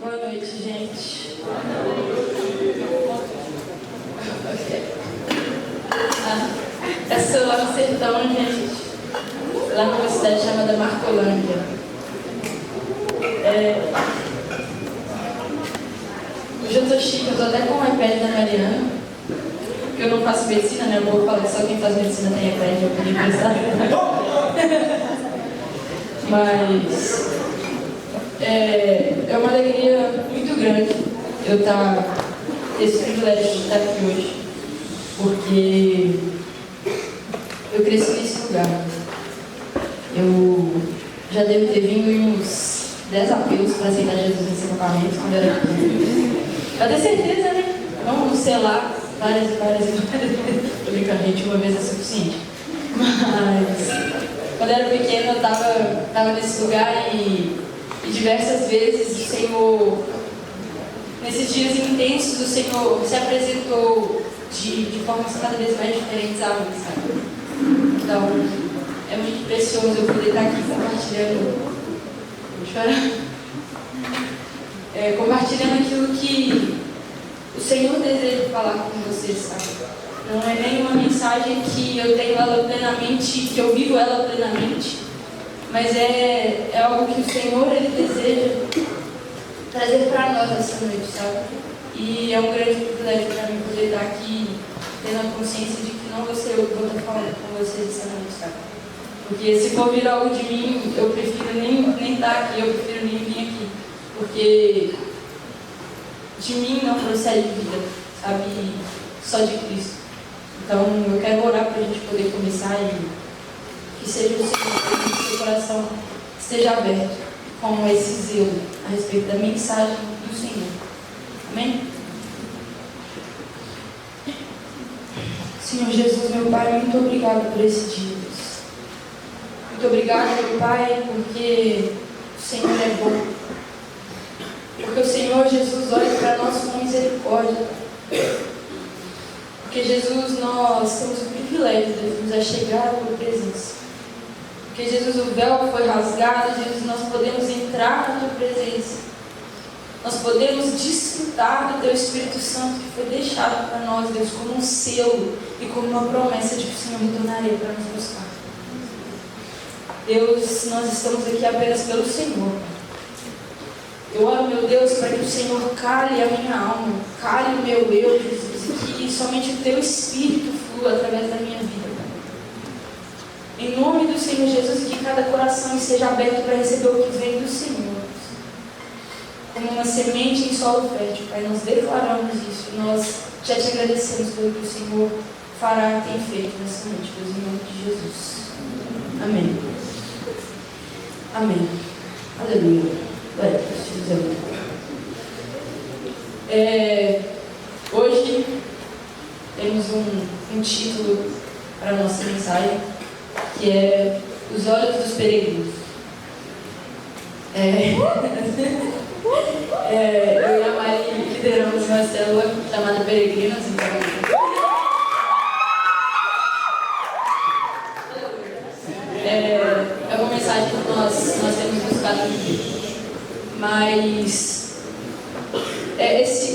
Boa noite, gente. Essa lá no sertão, gente, lá numa cidade chamada Marcolândia. Hoje eu tô chique, eu tô até com o iPad da Mariana, porque eu não faço medicina, né? Eu vou falar que só quem faz medicina tem iPad, eu podia emprestar. Mas é uma alegria muito grande eu ter esse privilégio de estar aqui hoje, porque eu cresci nesse lugar. Eu já devo ter vindo em uns 10 apelos para aceitar Jesus nesse acampamento quando eu era pequeno. Pra ter certeza, né? Vamos selar várias vezes. Tô brincando, gente, uma vez é suficiente. Mas quando eu era pequena, eu tava nesse lugar e diversas vezes o Senhor, nesses dias intensos, o Senhor se apresentou de formas cada vez mais diferentes a mim, sabe? Então, é muito precioso eu poder estar aqui compartilhando. Vou chorar. Compartilhando aquilo que o Senhor deseja falar com vocês, sabe? Não é nenhuma mensagem que eu tenho ela plenamente, que eu vivo ela plenamente, mas é algo que o Senhor, Ele deseja trazer para nós essa noite, sabe? E é um grande privilégio para mim poder estar aqui, tendo a consciência de que não vou ser eu que vou estar falando com vocês essa noite, sabe? Porque se for vir algo de mim, eu prefiro nem estar aqui, eu prefiro nem vir aqui, porque de mim não procede vida, sabe? Só de Cristo. Então, eu quero orar para a gente poder começar e que seja o Senhor, que o seu coração esteja aberto com esse zelo a respeito da mensagem do Senhor. Amém? Senhor Jesus, meu Pai, muito obrigado por esse dia, Deus. Muito obrigado, meu Pai, porque o Senhor é bom. Porque o Senhor Jesus olha para nós com misericórdia. Porque Jesus, nós temos o privilégio de nos achegar à tua presença. Porque Jesus, o véu foi rasgado, Jesus, nós podemos entrar na tua presença. Nós podemos desfrutar do teu Espírito Santo que foi deixado para nós, Deus, como um selo e como uma promessa de que o Senhor retornaria para nos buscar. Deus, nós estamos aqui apenas pelo Senhor. Eu oro, meu Deus, para que o Senhor cale a minha alma, cale o meu eu, Jesus, e que somente o teu Espírito flua através da minha vida. Em nome do Senhor Jesus, que cada coração esteja aberto para receber o que vem do Senhor. Como uma semente em solo fértil, Pai, nós declaramos isso e nós já te agradecemos pelo que o Senhor fará e tem feito nessa noite, Deus, em nome de Jesus. Amém. Amém. Aleluia. Hoje temos um título para a nossa mensagem, que é Os Olhos dos Peregrinos. Eu e a Mari lideramos uma célula chamada Peregrinos, então é uma mensagem que nós temos buscado viver. Mas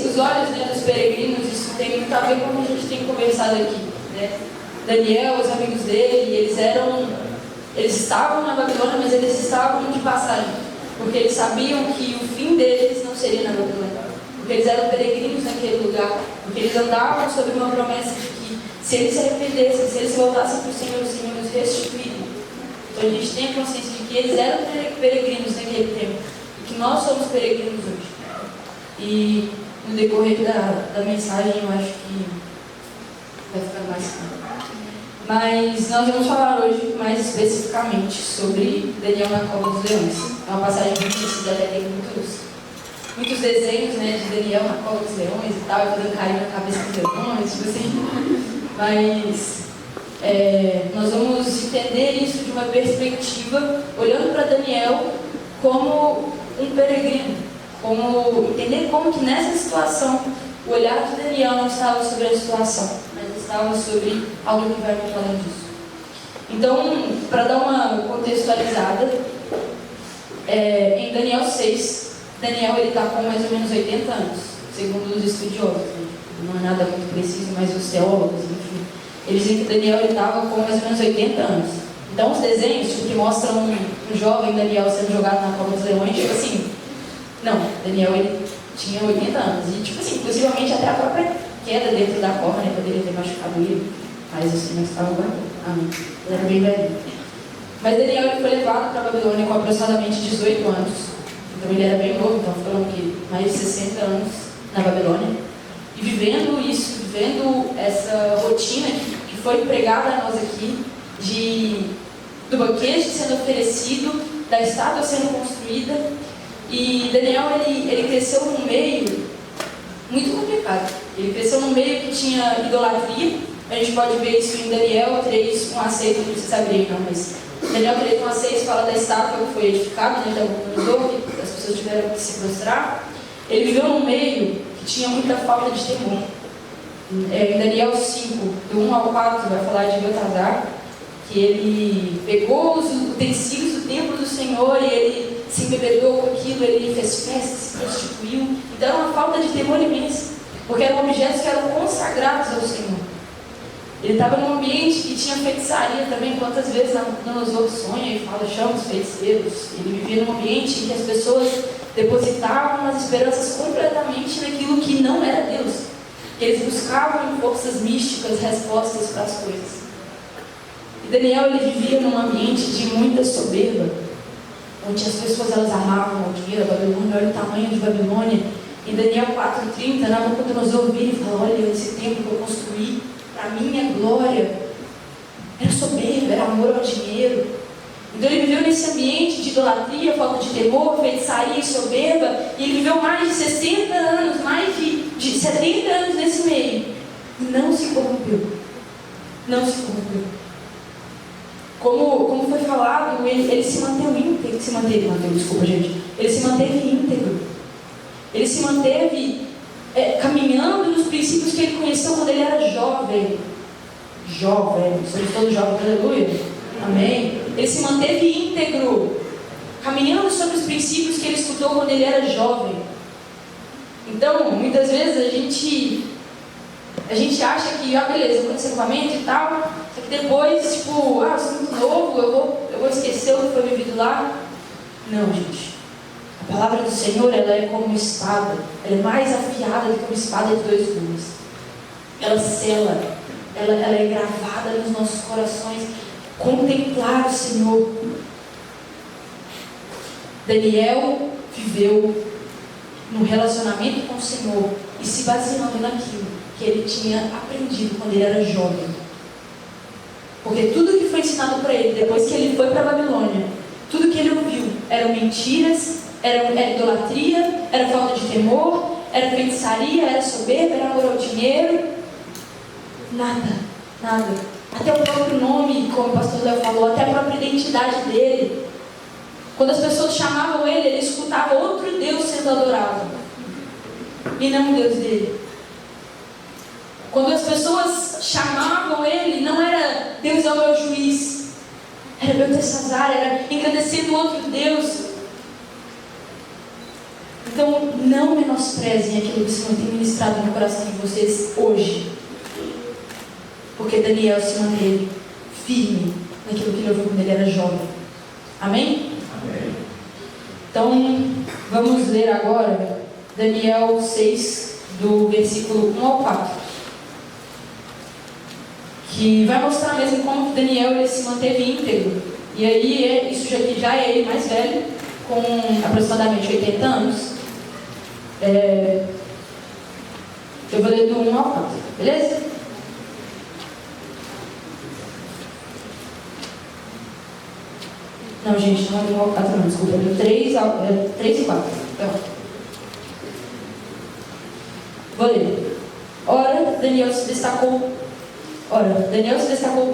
os olhos dos peregrinos, isso tem muito a ver com o que a gente tem conversado aqui, né? Daniel, os amigos dele, eles estavam na Babilônia, mas eles estavam de passagem, porque eles sabiam que o fim deles não seria na Babilônia, porque eles eram peregrinos naquele lugar, porque eles andavam sobre uma promessa de que se eles se arrependessem, se eles voltassem para o Senhor nos restituiria. Então a gente tem a consciência de que eles eram peregrinos naquele tempo, que nós somos peregrinos hoje. E no decorrer da mensagem eu acho que vai ficar mais claro. Mas nós vamos falar hoje mais especificamente sobre Daniel na cova dos leões. É uma passagem muito conhecida, até tem muitos desenhos, né, de Daniel na cova dos leões e tal, dando carinho na cabeça dos leões, tipo assim. Mas nós vamos entender isso de uma perspectiva, olhando para Daniel como um peregrino, entender como que nessa situação o olhar de Daniel não estava sobre a situação, mas estava sobre algo que vai muito além disso. Então, para dar uma contextualizada, em Daniel 6, Daniel ele está com mais ou menos 80 anos, segundo os estudiosos, né? Não é nada muito preciso, mas os teólogos, enfim, eles dizem que Daniel estava com mais ou menos 80 anos. Então os desenhos tipo, que mostram um jovem Daniel sendo jogado na cova dos leões, tipo assim, não, Daniel ele tinha 80 anos, e tipo assim, possivelmente até a própria queda dentro da cova, né, poderia ter machucado ele, mas assim, não estava guardado. Amém. Ele era bem velho. Mas Daniel ele foi levado para a Babilônia com aproximadamente 18 anos. Então ele era bem novo, então foram mais de 60 anos na Babilônia. E vivendo isso, vivendo essa rotina que foi pregada a nós aqui, do banquete sendo oferecido, da estátua sendo construída. E Daniel ele cresceu num meio muito complicado. Ele cresceu num meio que tinha idolatria. A gente pode ver isso em Daniel 3, 1 a 6, não precisa abrir não, mas Daniel 3, 1 a 6 fala da estátua que foi edificada, né, que as pessoas tiveram que se prostrar. Ele viveu num meio que tinha muita falta de temor. Em Daniel 5, do 1 ao 4, vai falar de Beltesazar, que ele pegou os utensílios do templo do Senhor e ele se embebedou com aquilo, ele fez festa, se prostituiu. Então era uma falta de temor imensa, porque eram objetos que eram consagrados ao Senhor. Ele estava num ambiente que tinha feitiçaria também. Quantas vezes Nabucodonosor sonha e fala, chama os feiticeiros. Ele vivia num ambiente em que as pessoas depositavam as esperanças completamente naquilo que não era Deus. Eles buscavam em forças místicas respostas para as coisas. E Daniel ele vivia num ambiente de muita soberba, onde as pessoas elas amavam o dinheiro, a Babilônia, olha o tamanho de Babilônia. Em Daniel 4,30, Nabucodonosor vira e fala, olha esse templo que eu construí, para minha glória, era soberba, era amor ao dinheiro. Então ele viveu nesse ambiente de idolatria, falta de temor, feitiçaria e soberba, e ele viveu mais de 60 anos, mais de 70 anos nesse meio, e não se corrompeu. Não se corrompeu. Como foi falado, ele se manteve íntegro, ele se manteve íntegro. Ele se manteve caminhando nos princípios que ele conheceu quando ele era jovem. Somos todos jovens, aleluia. Amém. Ele se manteve íntegro, caminhando sobre os princípios que ele estudou quando ele era jovem. Então, muitas vezes a gente acha que, beleza, vou conhecer novamente e tal, só que depois, tipo, eu sou muito novo, eu vou esquecer o que foi vivido lá. Não, gente. A palavra do Senhor, ela é como uma espada. Ela é mais afiada do que uma espada de 2 gumes. Ela sela, ela é gravada nos nossos corações. Contemplar o Senhor. Daniel viveu no relacionamento com o Senhor e se baseando naquilo que ele tinha aprendido quando ele era jovem. Porque tudo que foi ensinado para ele, depois que ele foi para a Babilônia, tudo que ele ouviu eram mentiras, era idolatria, era falta de temor, era feitiçaria, era soberba, era amor ao dinheiro. Nada. Até o próprio nome, como o pastor Léo falou, até a própria identidade dele. Quando as pessoas chamavam ele escutava outro Deus sendo adorado, e não o Deus dele. Quando as pessoas chamavam ele, não era Deus é o meu juiz, era Beltesazar, era engrandecendo outro Deus. Então, não menosprezem aquilo que o Senhor tem ministrado no coração de vocês hoje. Porque Daniel se manteve firme naquilo que ele ouviu quando ele era jovem. Amém? Amém. Então, vamos ler agora Daniel 6, do versículo 1 ao 4. Que vai mostrar mesmo como que Daniel ele se manteve íntegro. E aí, isso já é ele mais velho, com aproximadamente 80 anos. Eu vou ler do 1 ao 4, beleza? Não, gente, não é do 1 ao 4 não, desculpa, é do 3 e 4. Então, vou ler. Ora, Daniel se destacou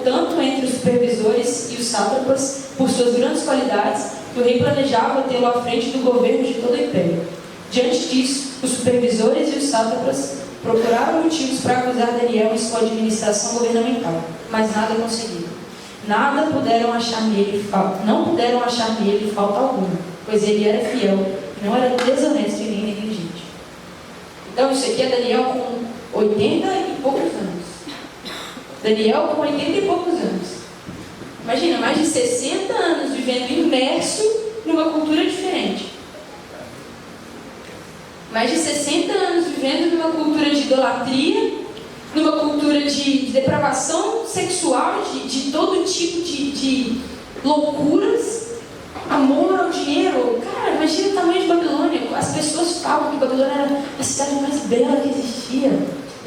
tanto entre os supervisores e os sátrapas por suas grandes qualidades que o rei planejava tê-lo à frente do governo de todo o império. Diante disso, os supervisores e os sátrapas procuraram motivos para acusar Daniel em sua administração governamental, mas nada conseguiram. Não puderam achar nele falta alguma, pois ele era fiel e Não era desonesto e nem negligente. Então isso aqui é Daniel com 80 e poucos anos. Daniel com 80 e poucos anos. Imagina, mais de 60 anos vivendo imerso numa cultura diferente. Mais de 60 anos vivendo numa cultura de idolatria, numa cultura de depravação sexual, de todo tipo de loucuras, amor ao dinheiro. Cara, imagina o tamanho de Babilônia. As pessoas falam que Babilônia era a cidade mais bela que existia.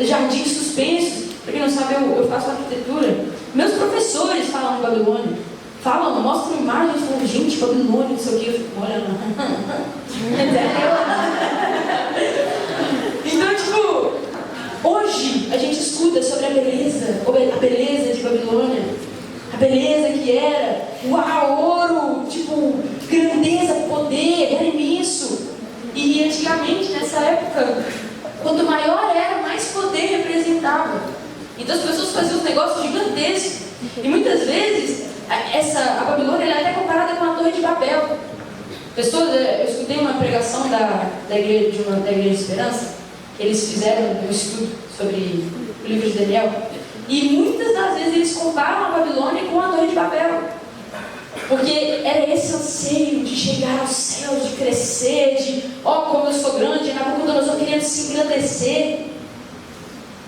Jardins suspensos. Para quem não sabe, eu faço arquitetura. Meus professores falam de Babilônia. Falam, mostram imagens, falam, gente, Babilônia, não sei o que. Eu fico olhando. Então, tipo, hoje a gente escuta sobre a beleza de Babilônia. A beleza que era, uau, ouro, tipo, grandeza, poder, era imenso. E antigamente, nessa época, quanto maior era, mais poder representava. Então as pessoas faziam um negócio gigantesco. E muitas vezes, a Babilônia ela é até comparada com a Torre de Babel. Eu escutei uma pregação da igreja de Esperança. Eles fizeram um estudo sobre o livro de Daniel. E muitas das vezes eles comparam a Babilônia com a Torre de Babel. Porque era esse anseio de chegar aos céus, de crescer, de, como eu sou grande, Nabucodonosor querendo se engrandecer.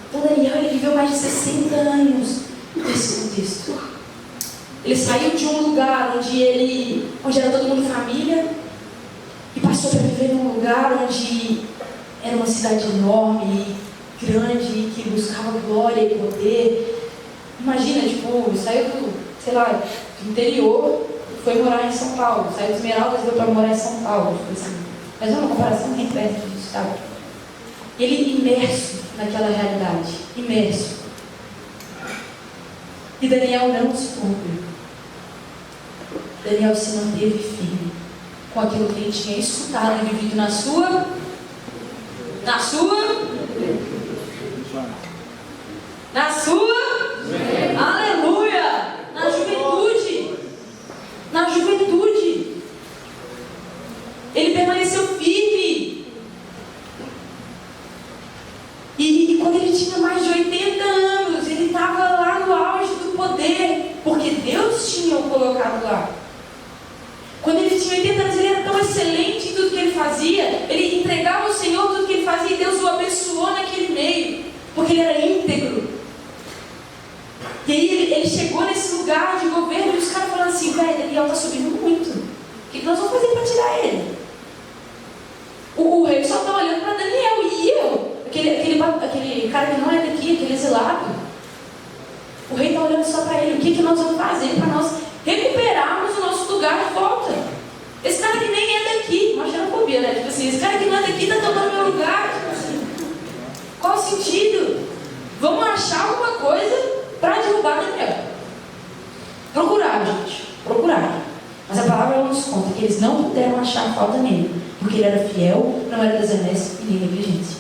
Então Daniel, ele viveu mais de 60 anos nesse contexto. Ele saiu de um lugar onde era todo mundo família, e passou para viver num lugar onde era uma cidade enorme, grande, que buscava glória e poder. Imagina, tipo, saiu do interior, foi morar em São Paulo. Saiu de Esmeraldas e veio para morar em São Paulo. Assim. Mas é uma comparação bem perto disso, sabe? E ele imerso naquela realidade. Imerso. E Daniel não se corrompeu. Daniel se manteve firme com aquilo que ele tinha escutado e vivido na sua aleluia, na juventude, ele permaneceu firme. E quando ele tinha mais de 80 anos, ele estava lá no auge do poder, porque Deus tinha o colocado lá. Quando ele tinha 80 anos, ele era tão excelente em tudo que ele fazia, ele entregava ao Senhor tudo que ele fazia, e Deus o abençoou naquele meio, porque ele era íntegro. E aí ele chegou nesse lugar de governo, e os caras falando assim, velho, Daniel está subindo muito, o que nós vamos fazer para tirar ele? O rei só está olhando para Daniel, e eu, aquele cara que não é daqui, aquele exilado, o rei está olhando só para ele, o que nós vamos fazer para nós recuperarmos o nosso lugar de volta? Esse cara que nem é daqui, uma xenofobia, né? Tipo assim, esse cara que não é daqui está tomando meu lugar. Tipo assim, qual o sentido? Vamos achar alguma coisa para derrubar Daniel. Procurar, gente. Procurar. Mas a palavra nos conta que eles não puderam achar falta nele, porque ele era fiel, não era desonesto e nem negligente.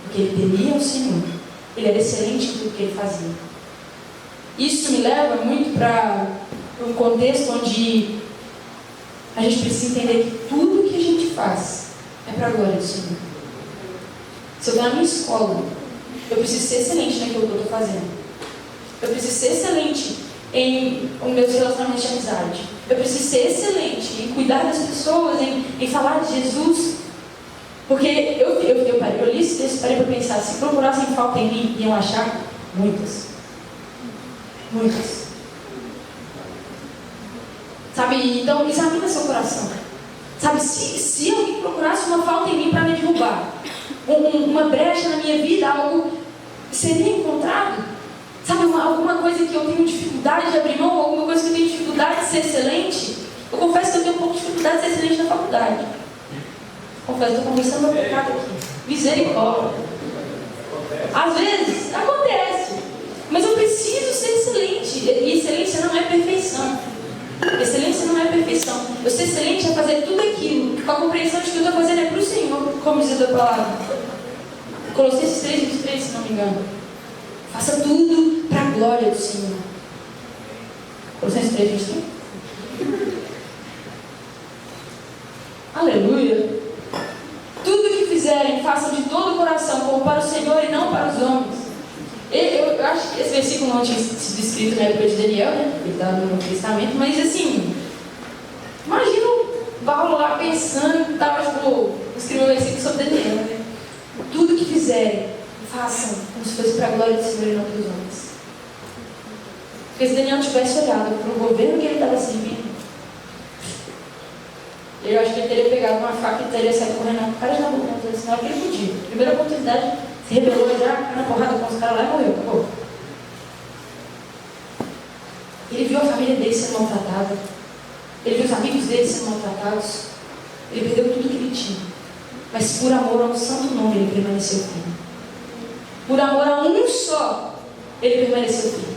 Porque ele temia o Senhor. Ele era excelente em tudo que ele fazia. Isso me leva muito para um contexto onde a gente precisa entender que tudo que a gente faz é para a glória do Senhor. Se eu estou na minha escola, eu preciso ser excelente naquilo que eu estou fazendo. Eu preciso ser excelente em meus relacionamentos de amizade. Eu preciso ser excelente em cuidar das pessoas, em falar de Jesus. Porque eu li esse texto, parei para pensar, se procurassem falta em mim, iam achar muitas. Muitas. Sabe, então examina seu coração. Sabe, se alguém procurasse uma falta em mim para me derrubar, uma brecha na minha vida, algo seria encontrado. Sabe, alguma coisa que eu tenho dificuldade de abrir mão, alguma coisa que eu tenho dificuldade de ser excelente. Eu confesso que eu tenho um pouco de dificuldade de ser excelente na faculdade. Confesso, estou conversando meu pecado aqui. Misericórdia. Às vezes, acontece. Mas eu preciso ser excelente. E excelência não é perfeição. Excelência não é perfeição. Eu ser excelente é fazer tudo aquilo com a compreensão de que eu estou fazendo é para o Senhor, como diz a palavra. Colossenses 3:23, se não me engano. Faça tudo para a glória do Senhor. Colossenses 3:23. Aleluia. Tudo o que fizerem, façam de todo o coração, como para o Senhor e não para os homens. Eu acho que esse versículo não tinha sido escrito na época de Daniel, né? Ele está no Novo Testamento, mas assim, imagina o Paulo lá pensando e estava, tipo, escrevendo um versículo sobre Daniel, né? Tudo que fizerem, façam como se fosse para a glória do Senhor e não para os homens. Porque se Daniel tivesse olhado para o governo que ele estava servindo, eu acho que ele teria pegado uma faca e teria saído correndo na cara de Nabucodonosor, senão que ele podia. Primeira oportunidade, se rebelou já, caiu na porrada com os caras lá e morreu, acabou. Ele viu a família dele sendo maltratada. Ele viu os amigos dele sendo maltratados. Ele perdeu tudo que ele tinha. Mas por amor ao santo nome, ele permaneceu firme. Por amor a um só, ele permaneceu firme.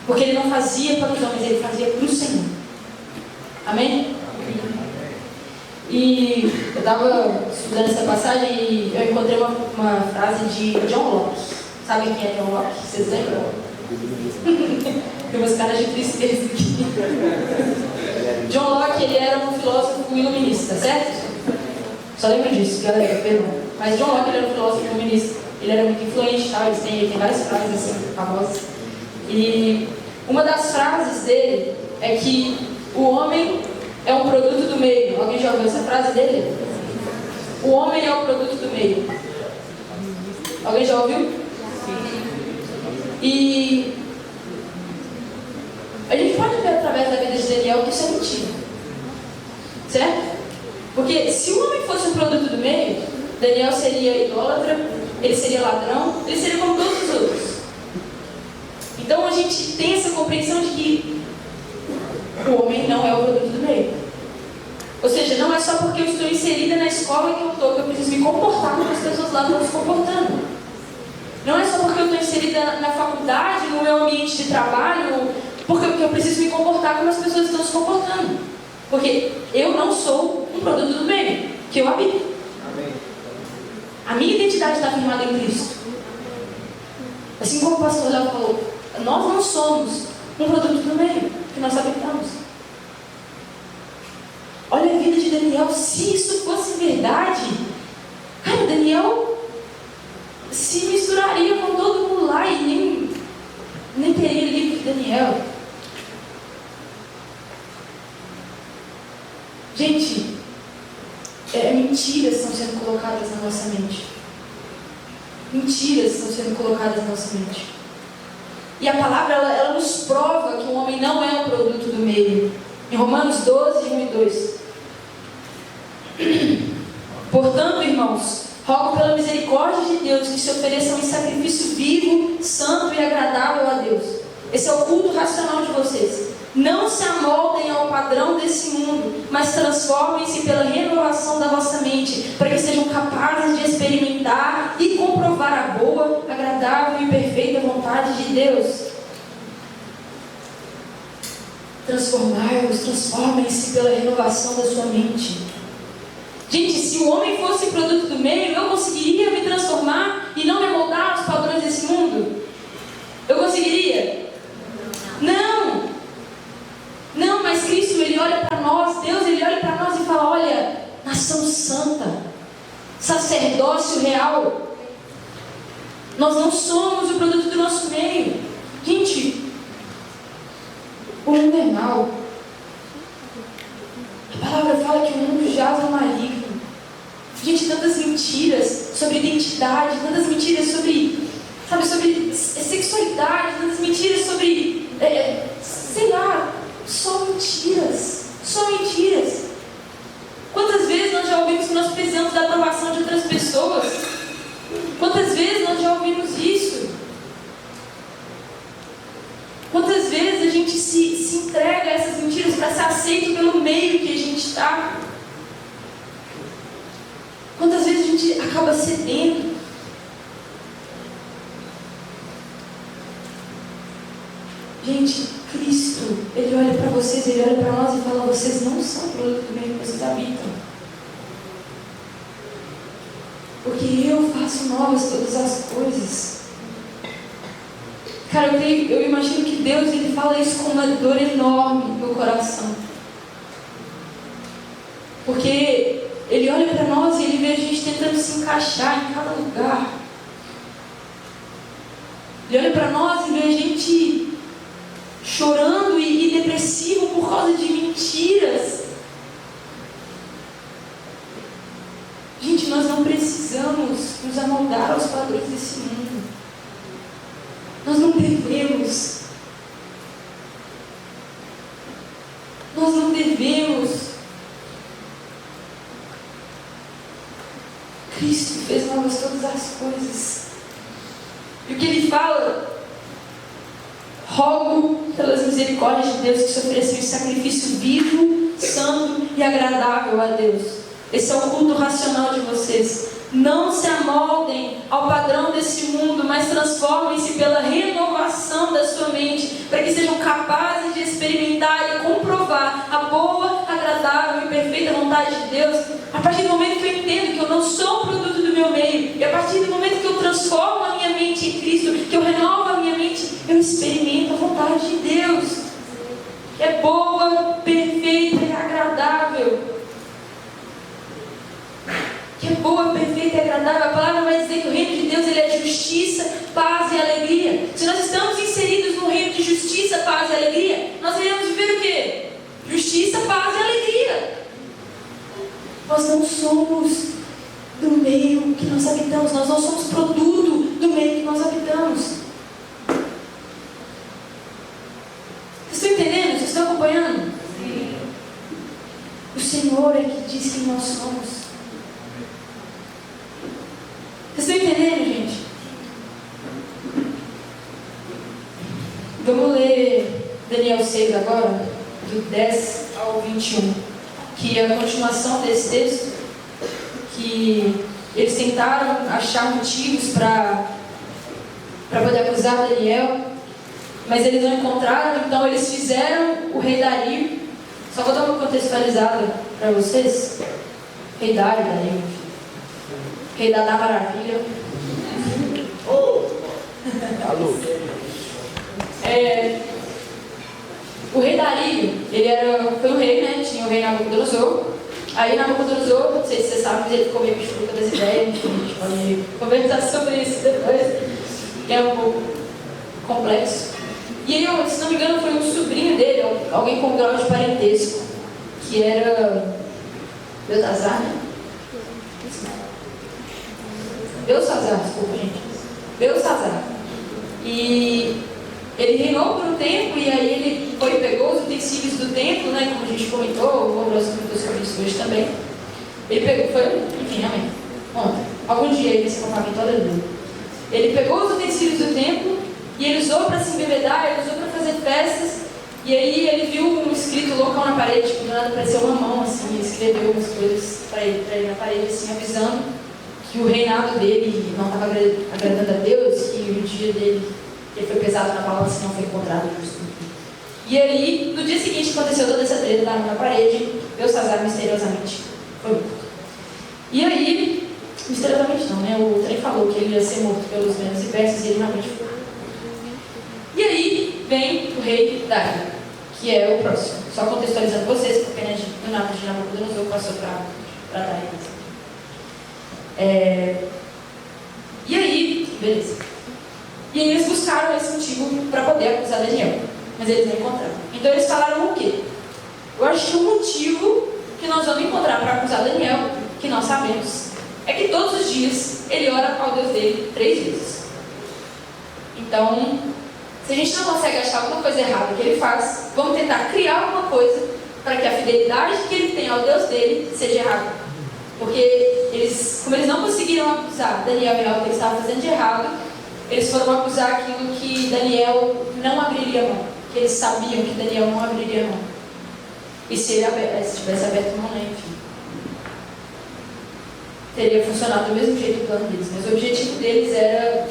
Porque ele não fazia para os homens, ele fazia para o Senhor. Amém? E eu estava estudando essa passagem e eu encontrei uma frase de John Locke. Sabem quem é John Locke? Vocês lembram? Tem umas caras de tristeza aqui. John Locke, ele era um filósofo iluminista, certo? Só lembro disso, galera, perdão. Mas John Locke, ele era um filósofo iluminista. Ele era muito influente, tá? Ele tem várias frases assim, famosas. E uma das frases dele é que o homem é um produto do meio. Alguém já ouviu essa frase dele? O homem é o produto do meio. Alguém já ouviu? E a gente pode ver através da vida de Daniel que isso é mentira. Certo? Porque se o homem fosse um produto do meio, Daniel seria idólatra, ele seria ladrão, ele seria como todos os outros. Então a gente tem essa compreensão de que o homem não é o produto do meio. Ou seja, não é só porque eu estou inserida na escola que eu preciso me comportar como as pessoas lá estão se comportando. Não é só porque eu estou inserida na faculdade, no meu ambiente de trabalho, porque eu preciso me comportar como as pessoas estão se comportando. Porque eu não sou um produto do meio, que eu habito. Amém. A minha identidade está firmada em Cristo. Assim como o pastor Léo falou, nós não somos um produto do meio, que nós habitamos. Olha a vida de Daniel, se isso fosse verdade, cara, Daniel se misturaria com todo mundo lá e nem teria livro de Daniel. Gente, mentiras estão sendo colocadas na nossa mente. Mentiras estão sendo colocadas na nossa mente. E a palavra, ela nos prova que o homem não é um produto do meio. Em Romanos 12, 1 e 2. Portanto, irmãos, rogo pela misericórdia de Deus que se ofereçam em sacrifício vivo, santo e agradável a Deus. Esse é o culto racional de vocês. Não se amoldem ao padrão desse mundo, mas transformem-se pela renovação da vossa mente, para que sejam capazes de experimentar e comprovar a boa, agradável e perfeita vontade de Deus. Transformem-se pela renovação da sua mente. Gente, se o homem fosse produto do meio, eu conseguiria me transformar e não me moldar aos padrões desse mundo? Eu conseguiria? Não! Não, mas Cristo, Ele olha para nós, Deus, Ele olha para nós e fala, olha, nação santa, sacerdócio real. Nós não somos o produto do nosso meio. Gente, o mundo é mau. A palavra fala que o mundo jaz no maligno. Gente, tantas mentiras sobre identidade, tantas mentiras sobre sexualidade, tantas mentiras sobre, sei lá, só mentiras. Só mentiras. Quantas vezes nós já ouvimos que nós precisamos da aprovação de outras pessoas? Quantas vezes nós já ouvimos isso? Quantas vezes a gente se entrega a essas mentiras para ser aceito pelo meio que a gente está? Quantas vezes a gente acaba cedendo? Gente, Cristo, Ele olha para vocês, Ele olha para nós e fala, vocês não são produto do meio que vocês habitam. Porque eu faço novas todas as coisas. Cara, eu imagino que Deus, Ele fala isso com uma dor enorme no meu coração. Porque Ele olha para nós e Ele vê a gente tentando se encaixar em cada lugar. Ele olha para nós e vê a gente chorando e depressivo por causa de mentiras. Gente, nós não precisamos nos amoldar aos padrões desse mundo. Nós não devemos. Nós não devemos. Cristo fez novas todas as coisas. E o que Ele fala? Rogo pelas misericórdias de Deus que se ofereçam em sacrifício vivo, santo e agradável a Deus. Esse é o culto racional de vocês. Não se amoldem ao padrão desse mundo, mas transformem-se pela renovação da sua mente, para que sejam capazes de experimentar e comprovar a boa, agradável e perfeita vontade de Deus. A partir do momento que eu entendo que eu não sou um produto do meu meio, e a partir do momento que eu transformo a minha mente em Cristo, que eu renovo a minha mente, eu experimento a vontade de Deus, que é boa, perfeita e agradável. Que é boa, perfeita e agradável. A palavra vai dizer que o reino de Deus ele é justiça, paz e alegria. Se nós estamos inseridos no reino de justiça, paz e alegria, nós iremos viver o quê? Justiça, paz e alegria. Nós não somos do meio que nós habitamos. Nós não somos produto do meio que nós habitamos. Vocês estão entendendo? Vocês estão acompanhando? Sim. O Senhor é que diz quem nós somos. Vocês estão entendendo, gente? Vamos ler Daniel 6 agora, do 10 ao 21, que é a continuação desse texto, que eles tentaram achar motivos para poder acusar Daniel, mas eles não encontraram, então eles fizeram o rei Dario. Só vou dar uma contextualizada para vocês. Rei Dario, Rei da Maravilha. Alô. O rei Dario, foi um rei, né? Tinha o rei Nabucodonosor. Aí Nabucodonosor, não sei se vocês sabem, mas ele ficou meio bichuca das ideias. A gente pode conversar sobre isso depois, que é um pouco complexo. E ele, se não me engano, foi um sobrinho dele, alguém com grau de parentesco, que era Beltesazar, né? Belsazar, desculpa, gente. Belsazar. E ele reinou por um tempo, e aí ele foi e pegou os utensílios do templo, né? Como a gente comentou, o Romuloso comentou sobre isso hoje também. Ele pegou, enfim, amém. Ontem. Algum dia ele se contava em toda a vida. Ele pegou os utensílios do templo e ele usou para se embebedar, ele usou para fazer festas. E aí ele viu um escrito loucão na parede, tipo, do nada apareceu uma mão assim, e escreveu umas coisas para ele na parede, assim, avisando que o reinado dele não estava agradando a Deus, que o dia dele ele foi pesado na balança e não foi encontrado justo. E aí, no dia seguinte, aconteceu toda essa treta lá na parede, Belsazar misteriosamente foi morto. E aí, misteriosamente não, né? O trem falou que ele ia ser morto pelos menos e persas e ele realmente foi. E aí vem o rei Dario, que é o próximo. Só contextualizando vocês, porque né, do nada de Nabucodonosor passou para Dario. E aí, beleza. E aí eles buscaram esse motivo para poder acusar Daniel, mas eles não encontraram. Então eles falaram o quê? Eu acho que o motivo que nós vamos encontrar para acusar Daniel, que nós sabemos, é que todos os dias ele ora ao Deus dele 3 vezes. Então, se a gente não consegue achar alguma coisa errada que ele faz, vamos tentar criar alguma coisa para que a fidelidade que ele tem ao Deus dele seja errada. Porque como eles não conseguiram acusar Daniel em algo que ele estava fazendo de errado, eles foram acusar aquilo que Daniel não abriria mão, que eles sabiam que Daniel não abriria mão. E se ele tivesse aberto mão, né, enfim, teria funcionado do mesmo jeito o plano deles. Mas o objetivo deles era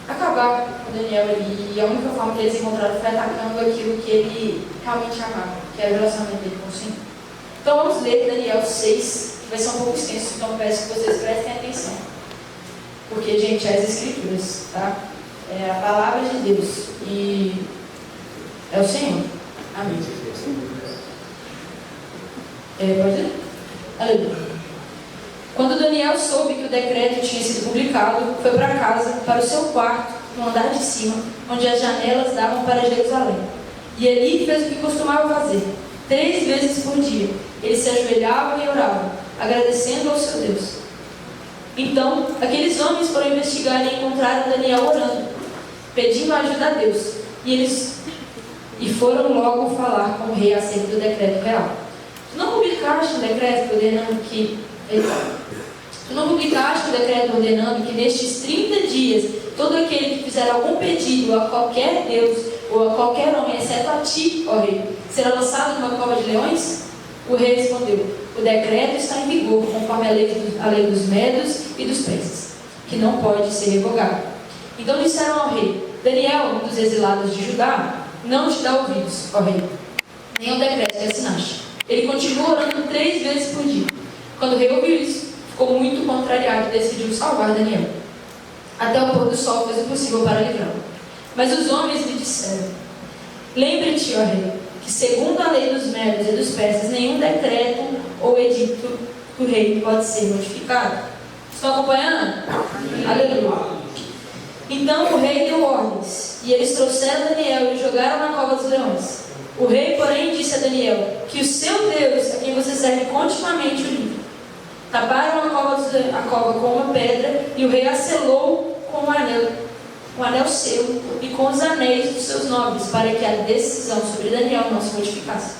acabar com Daniel ali, e a única forma que eles encontraram foi atacando aquilo que ele realmente amava, que era o relacionamento dele com o Senhor. Então vamos ler Daniel 6, que vai ser um pouco extenso, então peço que vocês prestem atenção. Porque, gente, é as Escrituras, tá? É a palavra de Deus e é o Senhor. Amém. Pode ler? Aleluia. Quando Daniel soube que o decreto tinha sido publicado, foi para casa, para o seu quarto, no andar de cima, onde as janelas davam para Jerusalém. E ali fez o que costumava fazer. 3 vezes por dia, ele se ajoelhava e orava, agradecendo ao seu Deus. Então, aqueles homens foram investigar e encontraram Daniel orando, pedindo ajuda a Deus. E foram logo falar com o rei acerca do decreto real. Tu não publicaste o decreto ordenando que nestes 30 dias, todo aquele que fizer algum pedido a qualquer Deus ou a qualquer homem, exceto a ti, ó rei, será lançado numa cova de leões? O rei respondeu: o decreto está em vigor, conforme a lei dos medos e dos persas, que não pode ser revogado. Então disseram ao rei: Daniel, um dos exilados de Judá, não te dá ouvidos, ó rei, nem ao decreto que assinaste. Ele continuou orando 3 vezes por dia. Quando o rei ouviu isso, ficou muito contrariado e decidiu salvar Daniel. Até o pôr do sol fez o possível para livrá-lo. Mas os homens lhe disseram: lembre-te, ó rei, que segundo a lei dos medos e dos persas, nenhum decreto ou edito do rei pode ser modificado. Estão acompanhando? Aleluia. Então o rei deu ordens, e eles trouxeram Daniel e jogaram na cova dos leões. O rei, porém, disse a Daniel que o seu Deus, a quem você serve continuamente, o livre. Taparam a cova com uma pedra, e o rei a selou com um anel seu e com os anéis dos seus nobres, para que a decisão sobre Daniel não se modificasse.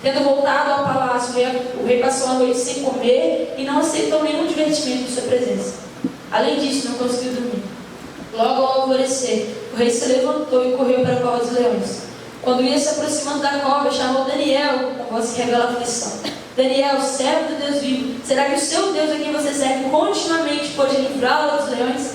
Tendo voltado ao palácio, o rei passou a noite sem comer e não aceitou nenhum divertimento de sua presença. Além disso, não conseguiu dormir. Logo ao alvorecer, o rei se levantou e correu para a cova dos leões. Quando ia se aproximando da cova, chamou Daniel, com voz que revela aflição: Daniel, servo do Deus vivo, será que o seu Deus a quem você serve continuamente pode livrá-lo dos leões?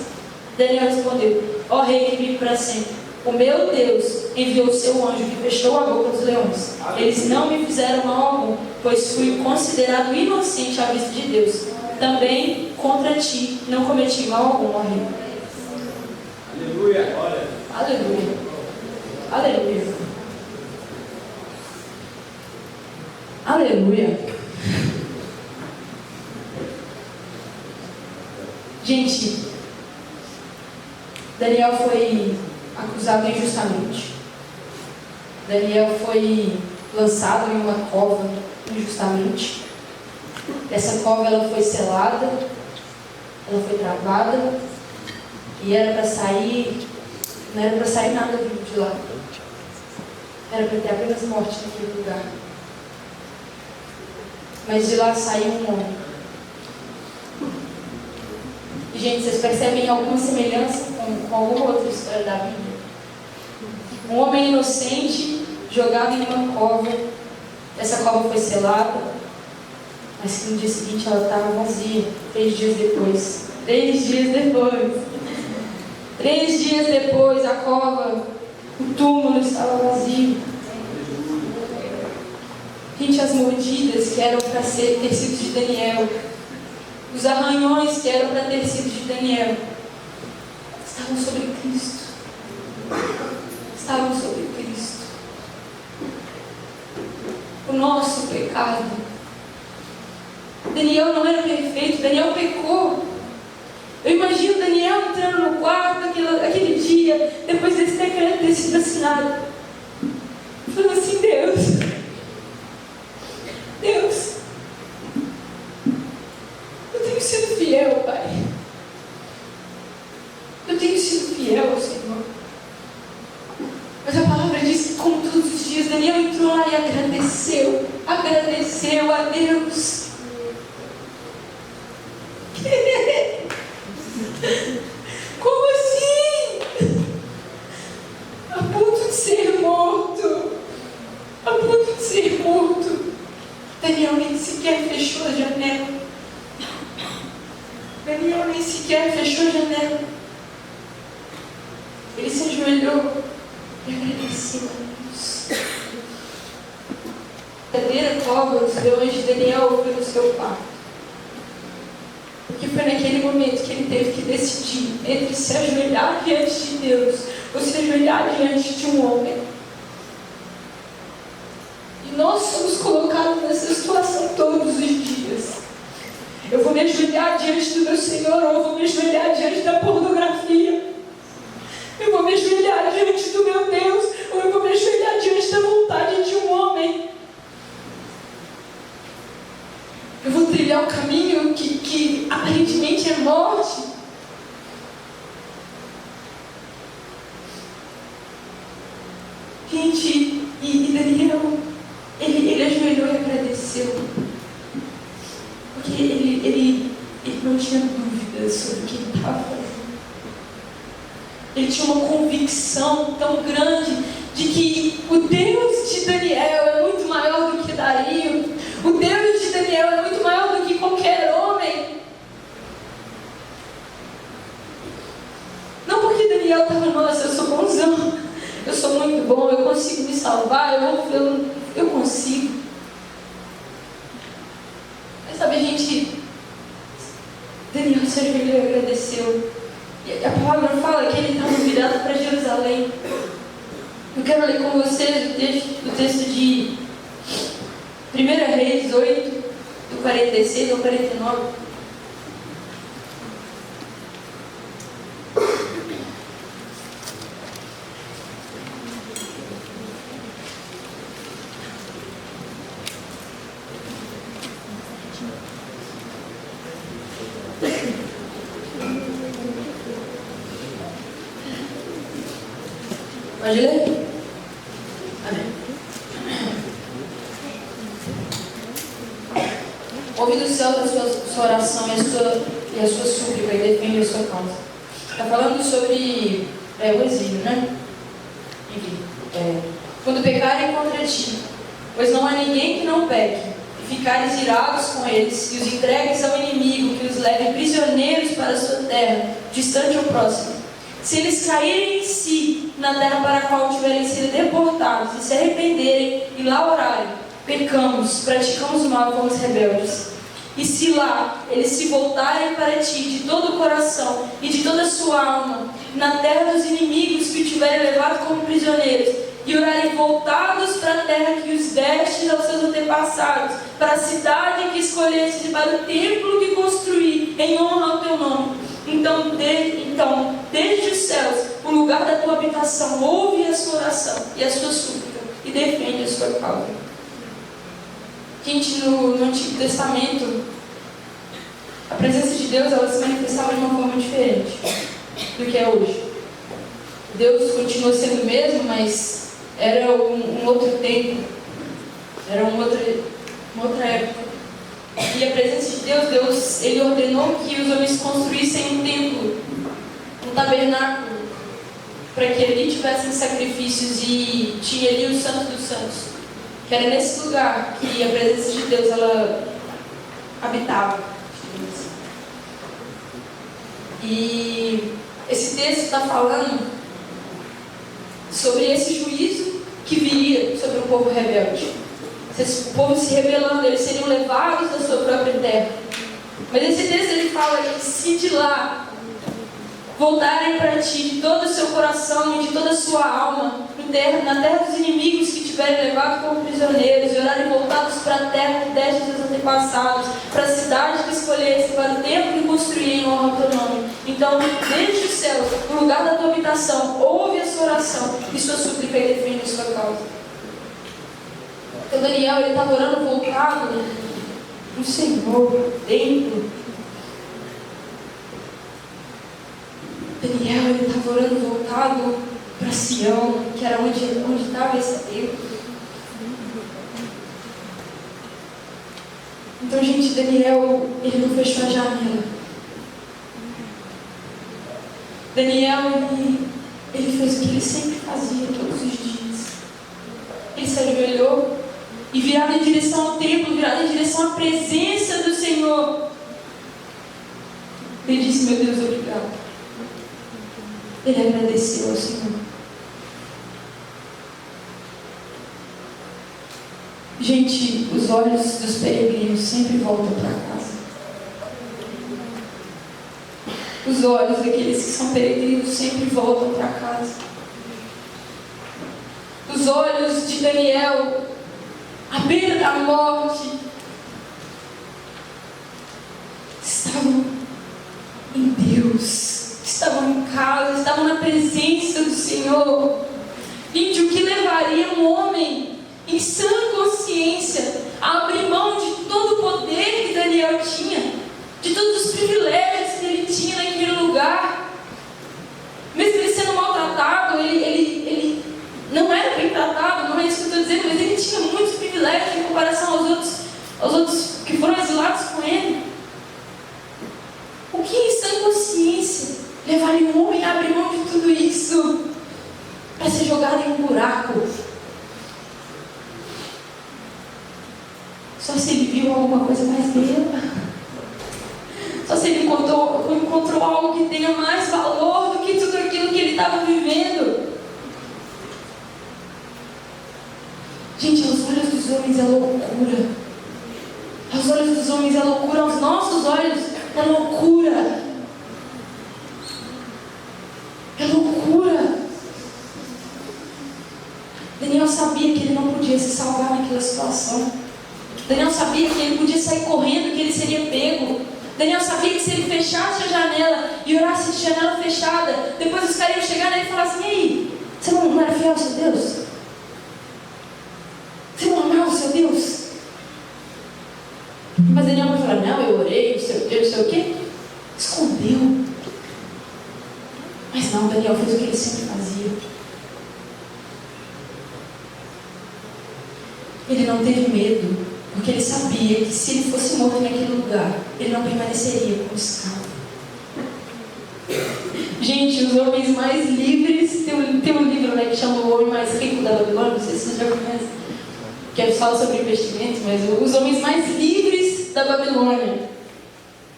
Daniel respondeu: ó rei que vive para sempre, o meu Deus enviou o seu anjo que fechou a boca dos leões. Eles não me fizeram mal algum, pois fui considerado inocente à vista de Deus. Também contra ti não cometi mal algum, ó rei. Aleluia. Aleluia. Aleluia. Aleluia. Gente, Daniel foi acusado injustamente. Daniel foi lançado em uma cova injustamente. Essa cova ela foi selada, ela foi travada, e era para sair, não era para sair nada vivo de lá. Era para ter apenas morte naquele lugar. Mas de lá saiu um homem. E, gente, vocês percebem alguma semelhança com alguma outra história da Bíblia? Um homem inocente jogado em uma cova. Essa cova foi selada, mas que no dia seguinte ela estava vazia. 3 dias depois. 3 dias depois. 3 dias depois, a cova, o túmulo estava vazio. Gente, as mordidas que eram para ter sido de Daniel, os arranhões que eram para ter sido de Daniel, estavam sobre Cristo. Estavam sobre Cristo. O nosso pecado. Daniel não era perfeito, Daniel pecou. Eu imagino Daniel entrando no quarto aquele dia, depois desse decreto ter sido assinado, falando assim: Deus, eu tenho sido fiel, Pai. Eu tenho sido fiel ao Senhor. Mas a palavra diz que, como todos os dias, Daniel entrou lá e agradeceu a Deus. Como assim? A ponto de ser morto. A ponto de ser morto. Daniel nem sequer fechou a janela. Daniel nem sequer fechou a janela. Ele se ajoelhou e agradeceu a Deus. A verdadeira cova dos leões de Daniel foi no seu quarto. Porque foi naquele momento que ele teve que decidir entre se ajoelhar diante de Deus ou se ajoelhar diante de um homem. E nós somos colocados nessa situação toda. diante do meu Senhor, ou eu vou me ajoelhar diante da pornografia. Eu vou me ajoelhar diante do meu Deus, ou eu vou me ajoelhar diante da vontade de um homem. Eu vou trilhar um caminho que aparentemente é morte. Gente, e Daniel, ele ajoelhou e agradeceu. Porque ele não tinha dúvidas sobre o que ele estava fazendo. Ele tinha uma convicção tão grande de que o Deus de Daniel é muito maior do que Dario. O Deus de Daniel é muito maior do que qualquer homem. Não porque Daniel estava, nossa, eu sou bonzão, eu sou muito bom, eu consigo me salvar, eu consigo. Mas sabe, gente, Daniel se ajoelhou e agradeceu. E a palavra fala que ele estava virado para Jerusalém. Eu quero ler com vocês o texto de 1 Reis 8, do 46 ao 49. Pode ler? Amém. Ouve do céu a sua oração e a sua súplica e defende a sua causa. Está falando sobre o exílio, né? Enfim, quando pecarem contra ti, pois não há ninguém que não peque, e ficares irados com eles, e os entregues ao inimigo, que os leve prisioneiros para a sua terra, distante ou próximo. Se eles caírem em si na terra para a qual tiverem sido deportados, e se arrependerem e lá orarem, pecamos, praticamos mal e fomos rebeldes. E se lá eles se voltarem para ti de todo o coração e de toda a sua alma, na terra dos inimigos que o tiverem levado como prisioneiros, e orarem voltados para a terra que os destes aos seus antepassados, para a cidade que escolhestes e para o templo que construí em honra ao teu nome, então, desde os céus, o lugar da tua habitação, ouve a sua oração e a sua súplica e defende a sua causa. Gente, no Antigo Testamento, a presença de Deus ela se manifestava de uma forma diferente do que é hoje. Deus continua sendo o mesmo, mas era um outro tempo, era uma outra época. E a presença de Deus, Ele ordenou que os homens construíssem um templo, um tabernáculo, para que ali tivessem sacrifícios, e tinha ali o Santo dos Santos, que era nesse lugar que a presença de Deus ela habitava. E esse texto está falando sobre esse juízo que viria sobre o povo rebelde. O povo se rebelando, eles seriam levados da sua própria terra. Mas esse texto ele fala que se de lá voltarem para ti de todo o seu coração e de toda a sua alma, na terra dos inimigos que tiverem levado como prisioneiros, e orarem voltados para a terra que deste aos seus antepassados, para a cidade que escolheste, para o templo que construí em honra ao teu nome. Então, desde os céus, no lugar da tua habitação, ouve a sua oração e sua súplica e defende a sua causa. Então Daniel, ele estava orando voltado para o Senhor, dentro. Daniel, ele estava orando voltado para Sião, que era onde estava esse templo. Então, gente, Daniel, ele não fechou a janela. Daniel, ele fez o que ele sempre fazia todos os dias. Ele se ajoelhou e, virado em direção ao templo, virado em direção à presença do Senhor, ele disse: meu Deus, obrigado. Ele agradeceu ao Senhor. Gente, os olhos dos peregrinos sempre voltam para casa. Os olhos daqueles que são peregrinos sempre voltam para casa. Os olhos de Daniel, à beira da morte, estavam estavam em Deus, estavam em casa, estavam na presença do Senhor. Gente, o que levaria um homem em sã consciência a abrir mão de todo o poder que Daniel tinha, de todos os privilégios que ele tinha naquele lugar? Mesmo ele sendo maltratado, ele não era bem tratado, não é isso que eu estou dizendo, mas ele tinha muitos privilégios em comparação aos outros que foram exilados com ele. O que em sã consciência levaria um homem a abrir mão de tudo isso para ser jogado em um buraco? Só se ele viu alguma coisa mais bela, só se ele encontrou algo que tenha mais valor do que tudo aquilo que ele estava vivendo. Gente, aos olhos dos homens é loucura. Aos olhos dos homens é loucura, aos nossos olhos é loucura. É loucura. Daniel sabia que ele não podia se salvar naquela situação. Daniel sabia que ele podia sair correndo, que ele seria pego. Daniel sabia que se ele fechasse a janela e orasse de janela fechada, depois os caras iam chegar nele e falar assim: e aí, você não era fiel ao seu Deus? Você não amava o seu Deus? Mas Daniel vai falar: não, eu orei, não sei o quê. Escondeu. Mas não, Daniel fez o que ele sempre fazia. Ele não teve medo, porque ele sabia que se ele fosse morto naquele lugar, ele não permaneceria como escravo. Gente, os homens mais livres, tem um livro, né, que chama O Homem Mais Rico da Babilônia, não sei se vocês já conhecem, que fala sobre investimentos, mas os homens mais livres da Babilônia,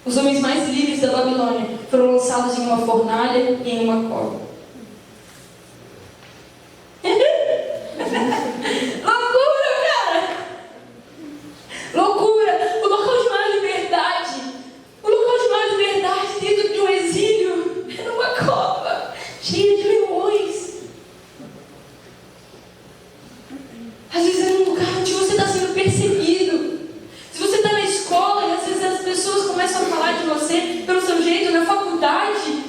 os homens mais livres da Babilônia foram lançados em uma fornalha e em uma cova. Loucura, cara! Loucura! O local de maior liberdade, dentro de um exílio, era uma cova cheia de leões. Às vezes é um lugar onde você está sendo perseguido. Se você está na escola e às vezes as pessoas começam a falar de você pelo seu jeito, na faculdade,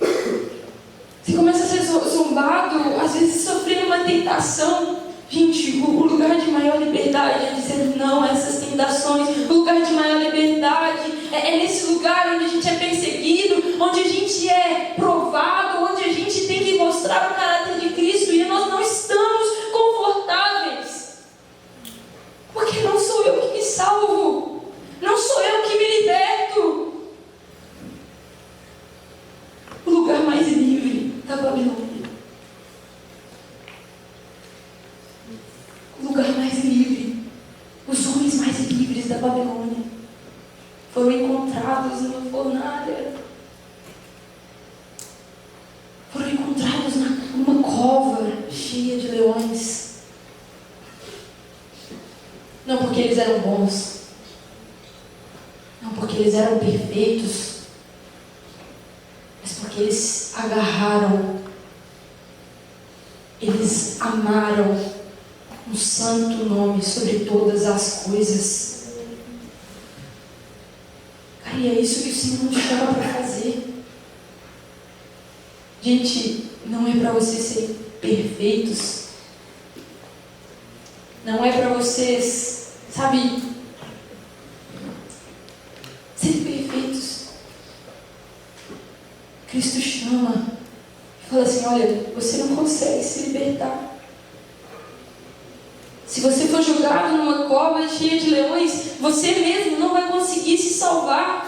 você começa a ser zombado, às vezes sofrendo uma tentação. Gente, o lugar de maior liberdade é dizer não a essas tentações. O lugar de maior liberdade é nesse lugar onde a gente é perseguido, onde a gente é provado, onde a gente tem que mostrar o caráter de Cristo e nós não estamos confortáveis. Porque não sou eu que me salvo, não sou eu que me liberto. O lugar mais livre da Babilônia, o lugar mais livre, os homens mais livres da Babilônia foram encontrados numa fornalha, foram encontrados numa cova cheia de leões. Não porque eles eram bons, não porque eles eram perfeitos, mas porque eles agarraram, eles amaram um santo nome sobre todas as coisas. Cara, e é isso que o Senhor nos chama para fazer. Gente, não é para vocês serem perfeitos. Não é para vocês, sabe, serem perfeitos. Cristo chama e fala assim: olha, você não consegue se libertar. Se você for jogado numa cova cheia de leões, você mesmo não vai conseguir se salvar.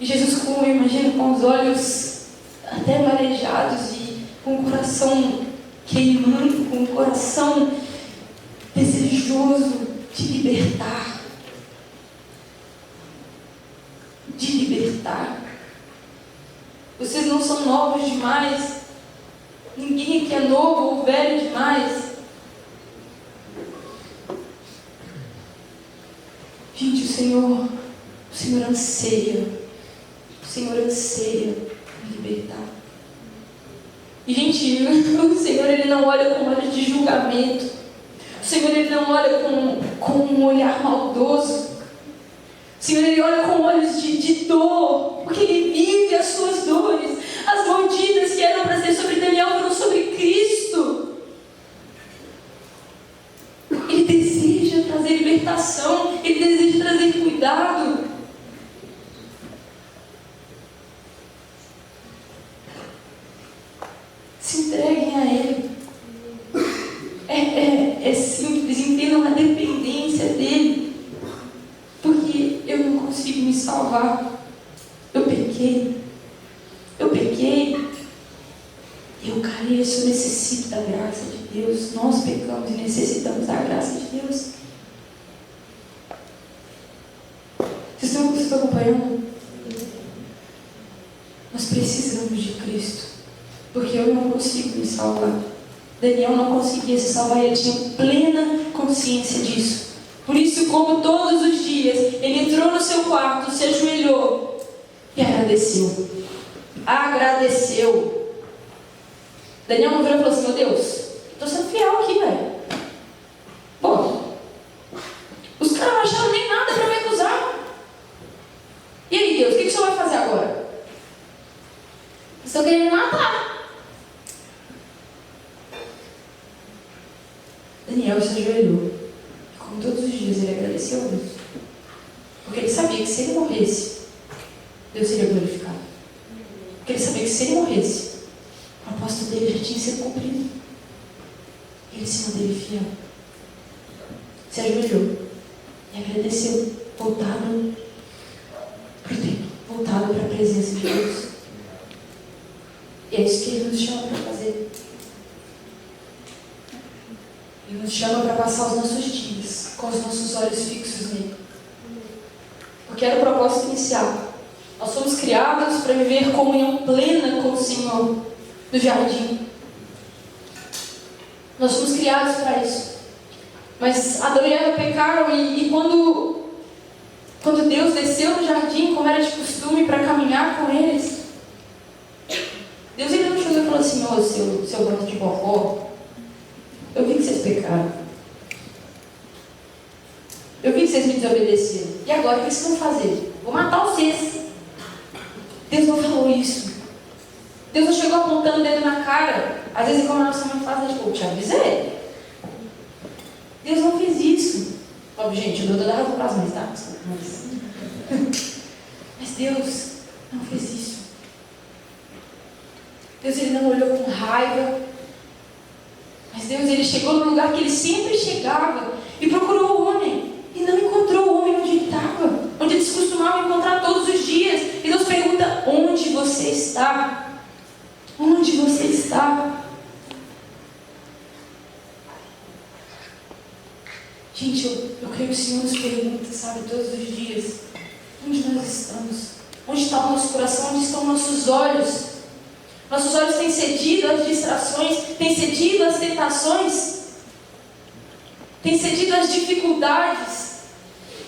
E Jesus, como eu imagino, com os olhos até marejados e com o coração queimando, com o coração desejoso de libertar. De libertar. Vocês não são novos demais. Ninguém aqui é novo ou velho demais. Gente, o Senhor anseia me libertar. E, gente, o Senhor, Ele não olha com olhos de julgamento. O Senhor, Ele não olha com um olhar maldoso. Senhor, Ele olha com olhos de dor, porque Ele vive as suas dores. As mordidas que eram para ser sobre Daniel foram sobre Cristo. Ele deseja trazer libertação, Ele deseja trazer cuidado. Se entreguem a Ele. É simples, entendam a dependência dEle. Porque eu não consigo me salvar. Eu pequei. Eu careço, eu necessito da graça de Deus. Nós pecamos e necessitamos da graça de Deus. Vocês estão acompanhando? Nós precisamos de Cristo. Porque eu não consigo me salvar. Daniel não conseguia se salvar e ele tinha plena consciência disso. Por isso, como todos os dias, ele entrou no seu quarto, se ajoelhou e agradeceu. Daniel não virou e falou assim: meu Deus, estou sendo fiel aqui, velho. Pô, os caras não acharam nem nada para me acusar. E aí, Deus, o que o senhor vai fazer agora? Estão querendo me matar. Daniel se ajoelhou. Como todos os dias, ele agradeceu a Deus. Porque ele sabia que se ele morresse, Deus seria glorificado. Porque ele sabia que se ele morresse, o propósito dele já tinha sido cumprido. Ele se manteve fiel. Se ajoelhou e agradeceu, voltado para o templo, voltado para a presença de Deus. E é isso que Ele nos chama para fazer. Ele nos chama para passar os nossos dias com os nossos olhos fixos nele. Porque era o propósito inicial. Nós fomos criados para viver comunhão plena com o Senhor no jardim. Nós fomos criados para isso. Mas Adão e Eva pecaram e quando Deus desceu no jardim, como era de costume, para caminhar com eles, Deus ainda não chegou e falou assim: ô, seu bando de bobó, eu vi que vocês pecaram. Eu vi que vocês me desobedeceram. E agora, o que vocês vão fazer? Vou matar vocês. Deus não falou isso. Deus não chegou apontando o dedo na cara. Às vezes, como a nossa mãe faz, tipo, eu te avisei. Deus não fez isso. Óbvio, gente, eu dou toda a razão para as mães, tá? Mas Deus não fez isso. Deus, Ele não olhou com raiva. Mas Deus, Ele chegou no lugar que Ele sempre chegava e procurou o homem. E não encontrou o homem onde ele estava, onde eles costumavam encontrar todos os dias. E Deus pergunta: onde você está? Onde você está? Gente, eu creio que o Senhor nos pergunta, sabe, todos os dias: onde nós estamos? Onde está o nosso coração? Onde estão nossos olhos? Nossos olhos têm cedido às distrações, têm cedido às tentações, têm cedido às dificuldades.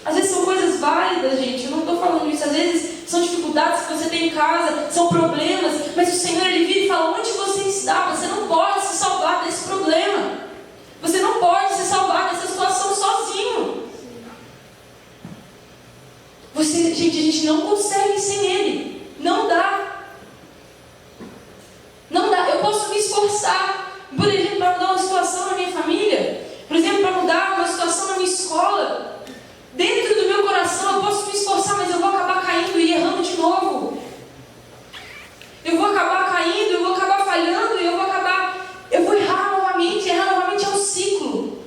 Às vezes são coisas válidas, gente, eu não estou falando isso. Às vezes são dificuldades que você tem em casa, são problemas, mas o Senhor, Ele vira e fala: onde você está? Você não pode se salvar desse problema. Você não pode se salvar dessa situação sozinho. Gente, a gente não consegue sem Ele. Não dá. Não dá. Eu posso me esforçar, por exemplo, para mudar uma situação na minha família, por exemplo, para mudar uma situação na minha escola. Dentro do meu coração eu posso me esforçar, mas eu vou acabar caindo e errando de novo. Eu vou acabar caindo, eu vou acabar falhando, eu vou errar novamente é um ciclo.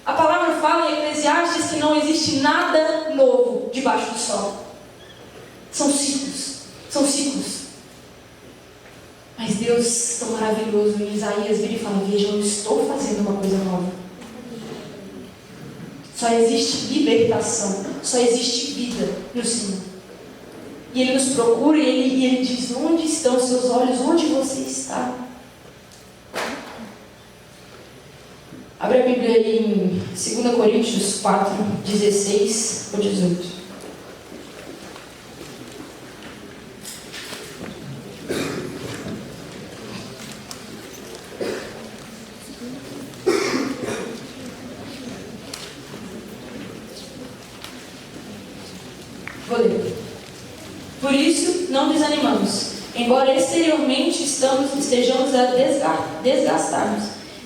A palavra fala em Eclesiastes que não existe nada novo debaixo do sol. São ciclos. Mas Deus, tão maravilhoso, em Isaías vira e fala: veja, eu estou fazendo uma coisa nova. Só existe libertação, só existe vida no Senhor. E Ele nos procura e Ele diz: onde estão os seus olhos? Onde você está? Abre a Bíblia aí em 2 Coríntios 4, 16 ou 18. Por isso, não desanimamos. Embora exteriormente estejamos a desgastar-nos,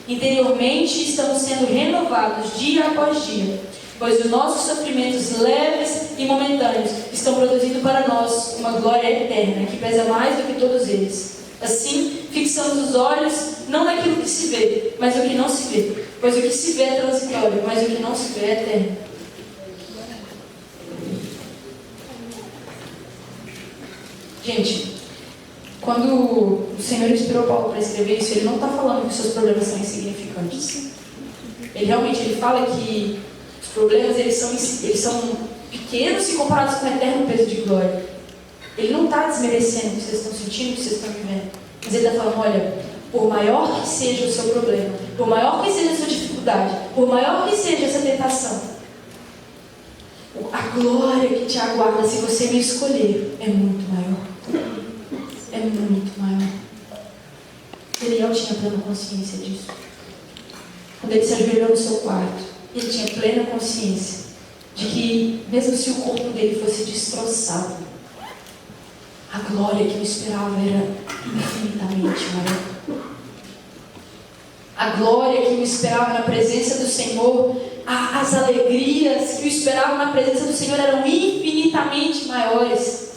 interiormente estamos sendo renovados dia após dia, pois os nossos sofrimentos leves e momentâneos estão produzindo para nós uma glória eterna, que pesa mais do que todos eles. Assim, fixamos os olhos não naquilo que se vê, mas no que não se vê, pois o que se vê é transitório, mas o que não se vê é eterno. Gente, quando o Senhor inspirou Paulo para escrever isso, ele não está falando que os seus problemas são insignificantes. Ele fala que os problemas eles são pequenos se comparados com o eterno peso de glória. Ele não está desmerecendo o que vocês estão sentindo, o que vocês estão vivendo. Mas ele está falando, olha, por maior que seja o seu problema, por maior que seja a sua dificuldade, por maior que seja essa tentação, a glória que te aguarda se você me escolher é muito maior. É muito maior. Daniel tinha plena consciência disso. Quando ele se ajoelhou no seu quarto, ele tinha plena consciência de que, mesmo se o corpo dele fosse destroçado, a glória que o esperava era infinitamente maior. A glória que o esperava na presença do Senhor, as alegrias que o esperavam na presença do Senhor eram infinitamente maiores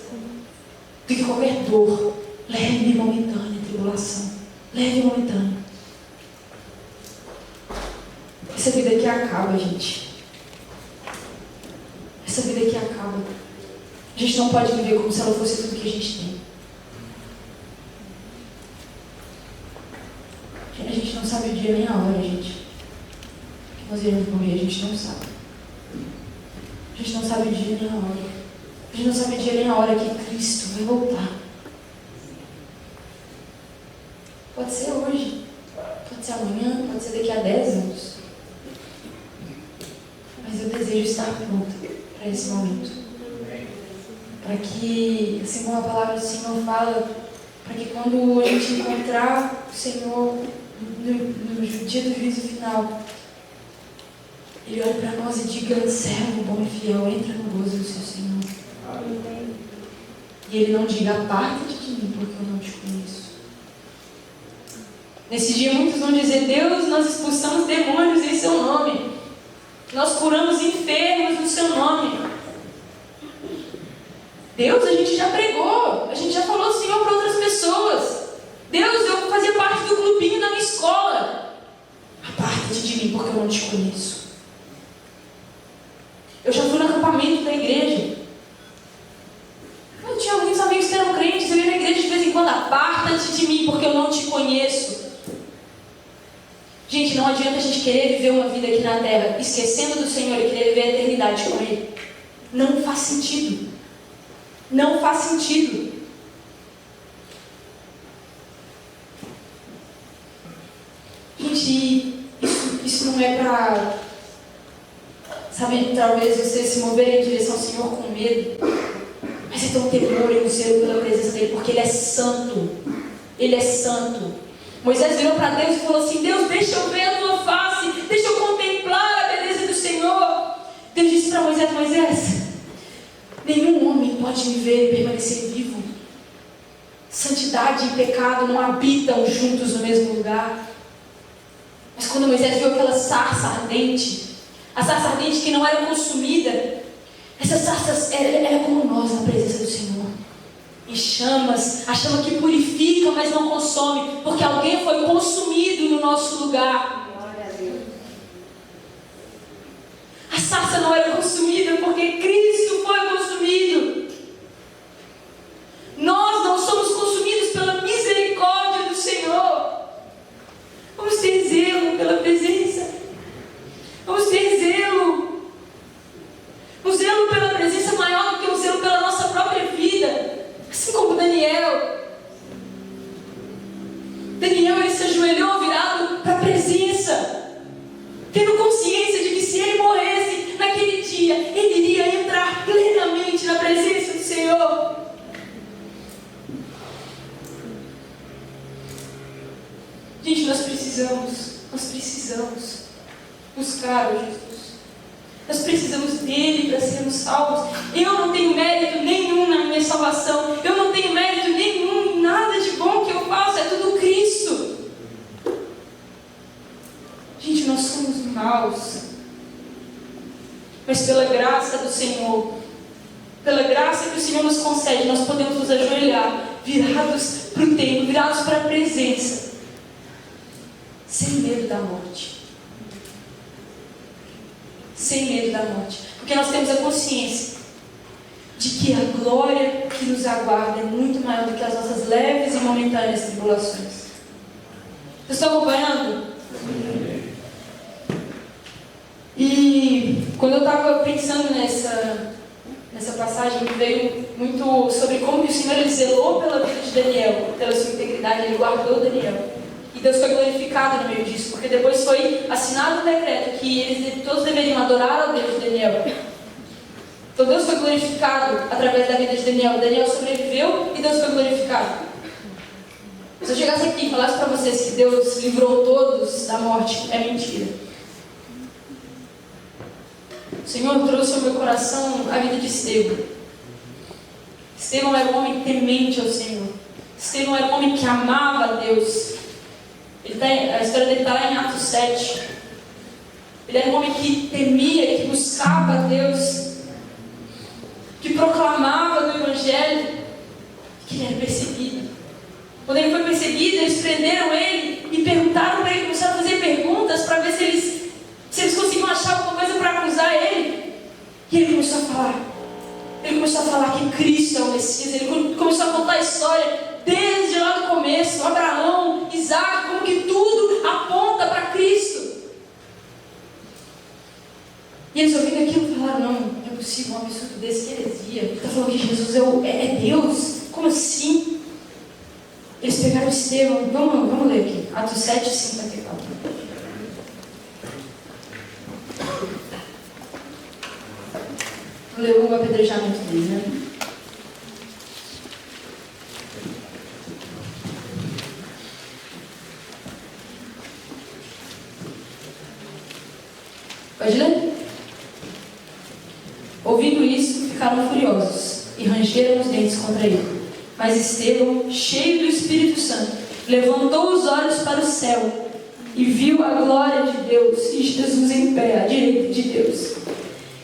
do que qualquer dor, leve e momentânea, tribulação, leve e momentânea. Essa vida aqui acaba, gente. Essa vida aqui acaba. A gente não pode viver como se ela fosse tudo que a gente tem. A gente não sabe o dia nem a hora, gente. Que nós iremos morrer, a gente não sabe. A gente não sabe o dia nem a hora. A gente não sabe o dia nem a hora que Cristo vai voltar. Pode ser hoje, pode ser amanhã, pode ser daqui a 10 anos. Mas eu desejo estar pronta para esse momento. Para que, assim como a palavra do Senhor fala, para que quando a gente encontrar o Senhor no dia do juízo final, Ele olhe para nós e diga, servo bom e fiel, entra no gozo do seu Senhor. Amém. E Ele não diga, aparta-te de mim, porque eu não te conheço. Nesse dia muitos vão dizer, Deus, nós expulsamos demônios em seu nome. Nós curamos enfermos no seu nome. Deus, a gente já pregou, a gente já falou do Senhor para outras pessoas. Deus, eu fazia parte do clubinho da minha escola. Aparta-te de mim, porque eu não te conheço. Eu já fui no acampamento da igreja. Eu tinha alguns amigos que eram crentes, eu ia na igreja de vez em quando. Aparta-te de mim, porque eu não te conheço. Gente, não adianta a gente querer viver uma vida aqui na terra esquecendo do Senhor e querer viver a eternidade com Ele. Não faz sentido. Não faz sentido. Gente, isso não é para, sabe, talvez você se mover em direção ao Senhor com medo, mas é tão temor e um zelo pela presença dEle, porque Ele é santo. Ele é santo. Moisés virou para Deus e falou assim, Deus, deixa eu ver a tua face, deixa eu contemplar a beleza do Senhor. Deus disse para Moisés, Moisés, nenhum homem pode me ver e permanecer vivo. Santidade e pecado não habitam juntos no mesmo lugar. Mas quando Moisés viu aquela sarça ardente, a sarça ardente que não era consumida, essa sarça era como nós na presença do Senhor. Em chamas, a chama que purifica, mas não consome, porque alguém foi consumido no nosso lugar. A sarça não era consumida porque Cristo foi consumido. Nós não somos consumidos pela misericórdia do Senhor. Vamos ter zelo pela presença. Vamos ter zelo. Um zelo pela presença maior do que um zelo pela nossa própria vida. Assim como Daniel. Daniel, ele se ajoelhou virado para a presença, tendo consciência de que se ele morresse naquele dia, ele iria entrar plenamente na presença do Senhor. Gente, nós precisamos buscar o Jesus. Nós precisamos dele para sermos salvos. Eu não tenho mérito nenhum na minha salvação. Eu não tenho mérito nenhum em nada de bom que eu faço. É tudo Cristo. Gente, nós somos maus. Mas pela graça do Senhor, pela graça que o Senhor nos concede, nós podemos nos ajoelhar, virados para o templo, virados para a presença, sem medo da morte. Sem medo da morte. Porque nós temos a consciência de que a glória que nos aguarda é muito maior do que as nossas leves e momentâneas tribulações. Vocês estão acompanhando? E quando eu estava pensando nessa passagem, me veio muito sobre como o Senhor ele zelou pela vida de Daniel, pela sua integridade, ele guardou Daniel. E Deus foi glorificado no meio disso, porque depois foi assinado um decreto que eles todos deveriam adorar ao Deus de Daniel. Então Deus foi glorificado através da vida de Daniel. Daniel sobreviveu e Deus foi glorificado. Se eu chegasse aqui e falasse para vocês que Deus livrou todos da morte, é mentira. O Senhor trouxe ao meu coração a vida de Estevão. Estevão era um homem temente ao Senhor. Estevão era um homem que amava a Deus. A história dele está lá em Atos 7. Ele era um homem que temia, que buscava a Deus, que proclamava do Evangelho, que ele era perseguido. Quando ele foi perseguido, eles prenderam ele e perguntaram para ele, começaram a fazer perguntas para ver se eles conseguiam achar alguma coisa para acusar ele. E ele começou a falar. Ele começou a falar que Cristo é o Messias. Ele começou a contar a história desde lá do começo, Abraão, Isaac, como que tudo aponta para Cristo. E eles ouvindo aquilo falaram, não é possível um absurdo desse, que heresia. Ele está falando que Jesus é Deus? Como assim? Eles pegaram Estevão, vamos ler aqui, Atos 7, 54. Vou ler o apedrejamento dele, né? Pode ler? Ouvindo isso, ficaram furiosos e rangeram os dentes contra ele. Mas Estevão, cheio do Espírito Santo, levantou os olhos para o céu e viu a glória de Deus e Jesus em pé à direita de Deus.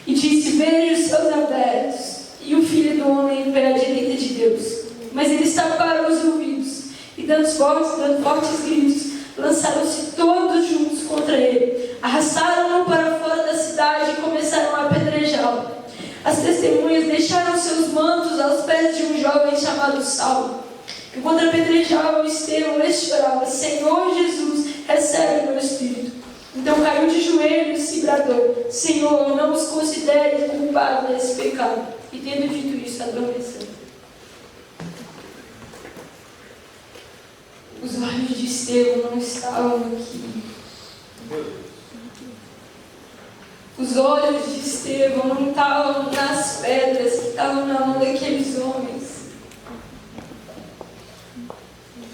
E disse, vejo os céus abertos e o Filho do Homem em pé à direita de Deus. Mas eles taparam os ouvidos e dando fortes gritos, lançaram-se todos juntos contra ele. Arrastaram-no para fora da cidade e começaram a apedrejá-lo. As testemunhas deixaram seus mantos aos pés de um jovem chamado Saulo. Enquanto apedrejavam Estevão, este chorava, Senhor Jesus, recebe meu espírito. Então caiu de joelhos e bradou, Senhor, não os considere culpados desse pecado. E tendo dito isso, adormeceu. Os olhos de Estevão não estavam aqui. Os olhos de Estevão não estavam nas pedras que estavam na mão daqueles homens.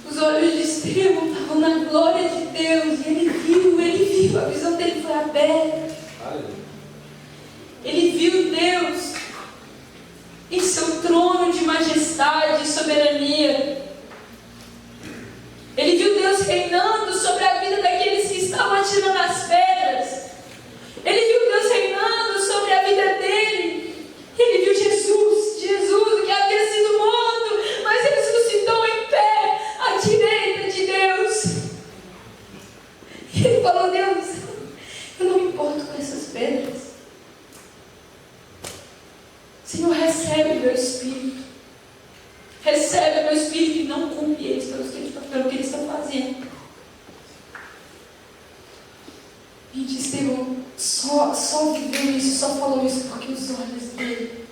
Os olhos de Estevão estavam na glória de Deus. E ele viu, a visão dele foi aberta. Ele viu Deus em seu trono de majestade e soberania. Ele viu Deus reinando sobre a vida daqueles que estavam atirando as pedras. Ele viu Deus reinando sobre a vida dele. Ele viu Jesus que havia sido morto, mas ressuscitou em pé à direita de Deus. E ele falou, Deus, eu não me importo com essas pedras. Senhor, recebe o meu espírito. Recebe o meu espírito e não culpe eles pelo que eles estão fazendo. Gente, Estevão só viveu isso, só falou isso porque os olhos dele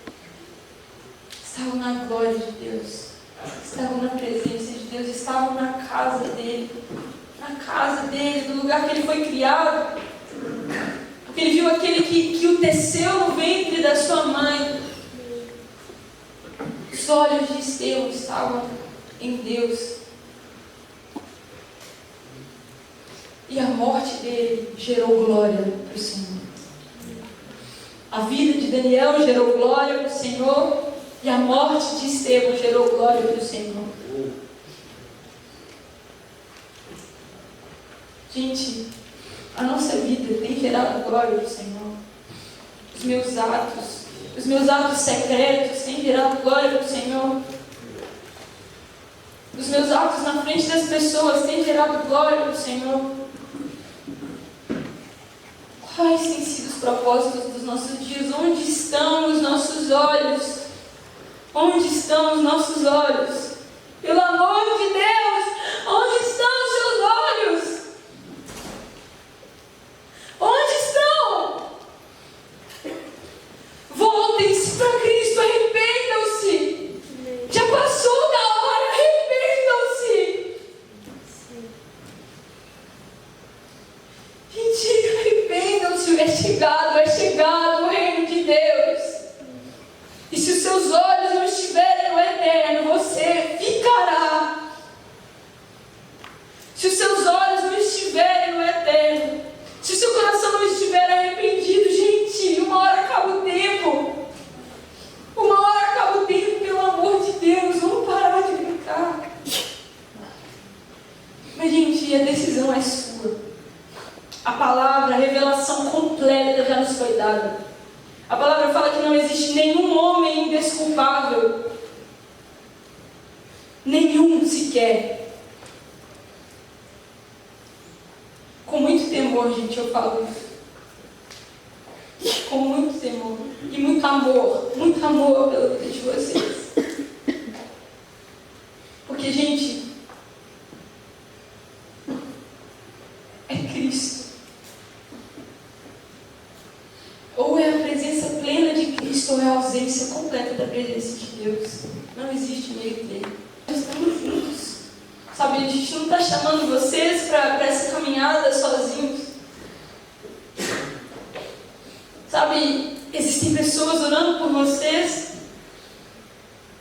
estavam na glória de Deus, estavam na presença de Deus, estavam na casa dele, no lugar que ele foi criado, porque ele viu aquele que o teceu no ventre da sua mãe. Os olhos de Estevão estavam em Deus. E a morte dele gerou glória para o Senhor. A vida de Daniel gerou glória para o Senhor e a morte de Estevão gerou glória para o Senhor. Gente, a nossa vida tem gerado glória para o Senhor. Os meus atos secretos têm gerado glória para o Senhor. Os meus atos na frente das pessoas têm gerado glória para o Senhor. Quais têm sido os propósitos dos nossos dias? Onde estão os nossos olhos? Onde estão os nossos olhos? Pelo amor de Deus, onde estão os seus olhos? Onde estão? Voltem-se para Cristo, arrependam-se. Já passou da hora, arrependam-se. Gente, arrependam-se, é chegado o reino de Deus. E se os seus olhos não estiverem no eterno, você ficará. Se os seus olhos não estiverem no eterno, se o seu coração não estiver arrependido, gente, uma hora acaba o tempo. Uma hora acaba o tempo, pelo amor de Deus, vamos parar de brincar. Mas, gente, a decisão é sua. A palavra, a revelação completa já nos foi dada. A palavra fala que não existe nenhum homem indesculpável. Nenhum sequer. Com muito temor, gente, eu falo isso. Com muito temor. E muito amor pela vida de vocês. Porque, gente, é Cristo. Ou é a presença plena de Cristo, ou é a ausência completa da presença de Deus. Não existe meio termo. Nós estamos juntos. Sabe, a gente não está chamando vocês para essa caminhada sozinhos. Sabe, existem pessoas orando por vocês.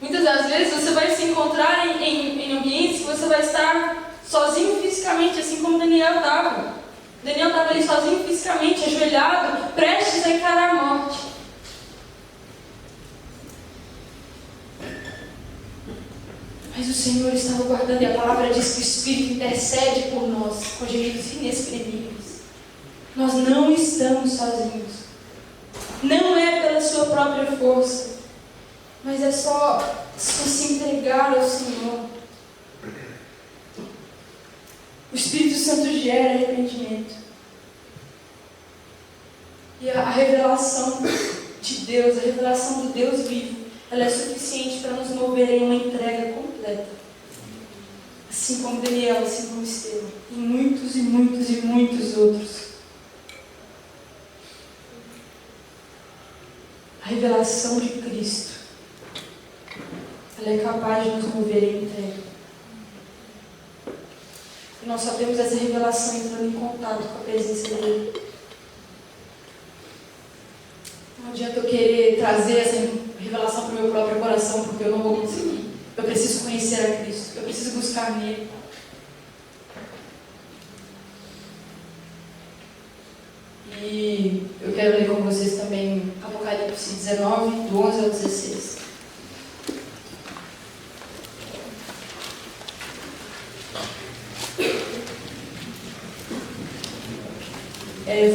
Muitas das vezes você vai se encontrar em ambientes que você vai estar sozinho fisicamente, assim como Daniel estava. Daniel estava ali sozinho fisicamente, ajoelhado, prestes a encarar a morte. Mas o Senhor estava guardando, e a palavra diz que o Espírito intercede por nós, com gemidos inexprimíveis. Nós não estamos sozinhos. Não é pela sua própria força, mas é só se entregar ao Senhor. O Espírito Santo gera arrependimento. E a revelação de Deus, a revelação do Deus vivo, ela é suficiente para nos mover em uma entrega completa. Assim como Daniel, assim como Estevão, e muitos e muitos e muitos outros. A revelação de Cristo, ela é capaz de nos mover em entrega. E nós só temos essa revelação entrando em contato com a presença dele. Não adianta eu querer trazer essa revelação para o meu próprio coração, porque eu não vou conseguir. Eu preciso conhecer a Cristo, eu preciso buscar nele. E eu quero ler com vocês também Apocalipse 19, do 11 ao 16.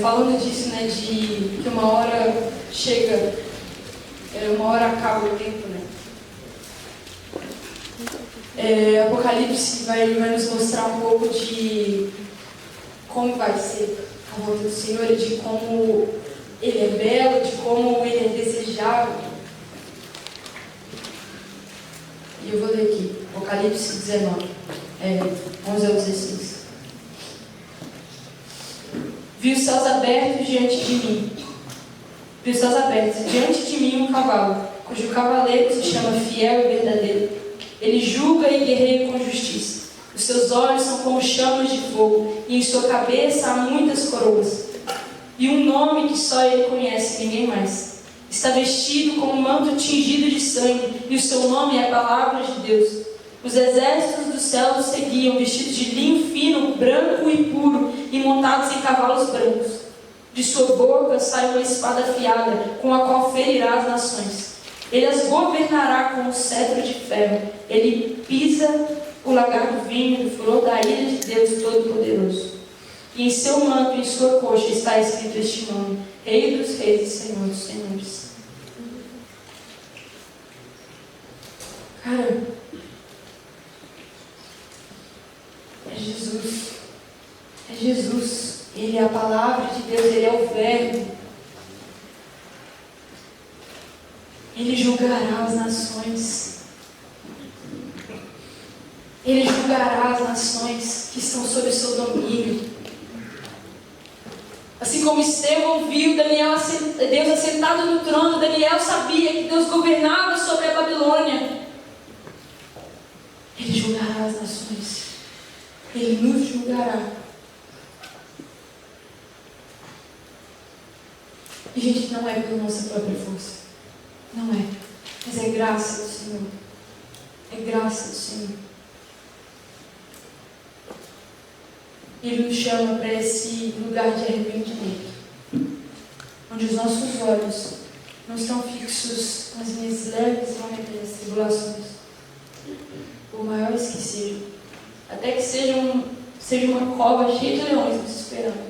Falando disso, né, de que uma hora chega, uma hora acaba o tempo, né? Apocalipse vai nos mostrar um pouco de como vai ser a volta do Senhor, de como Ele é belo, de como Ele é desejável. E eu vou ler aqui, Apocalipse 19, 11 ao 16. Vi os céus abertos diante de mim. Vi os céus abertos diante de mim um cavalo, cujo cavaleiro se chama Fiel e Verdadeiro. Ele julga e guerreia com justiça. Os seus olhos são como chamas de fogo, e em sua cabeça há muitas coroas. E um nome que só ele conhece, ninguém mais. Está vestido com um manto tingido de sangue, e o seu nome é a palavra de Deus. Os exércitos do céu o seguiam, vestidos de linho fino, branco e puro, e montados em cavalos brancos. De sua boca sai uma espada afiada, com a qual ferirá as nações. Ele as governará com um cetro de ferro. Ele pisa o lagar do vinho, do furor da ira de Deus Todo-Poderoso. E em seu manto e em sua coxa está escrito este nome: Rei dos Reis e Senhor dos Senhores. Cara, é Jesus. É Jesus. Ele é a palavra de Deus, Ele é o Verbo. Ele julgará as nações. Ele julgará as nações que estão sob o seu domínio. Assim como Estevão viu Deus assentado no trono, Daniel sabia que Deus governava sobre a Babilônia. Ele julgará as nações. Ele nos julgará. E, gente, não é pela nossa própria força. Não é. Mas é graça do Senhor. É graça do Senhor. Ele nos chama para esse lugar de arrependimento, onde os nossos olhos não estão fixos nas minhas leves e momentâneas tribulações, por maiores que sejam, até que seja uma cova cheia de leões nos esperando.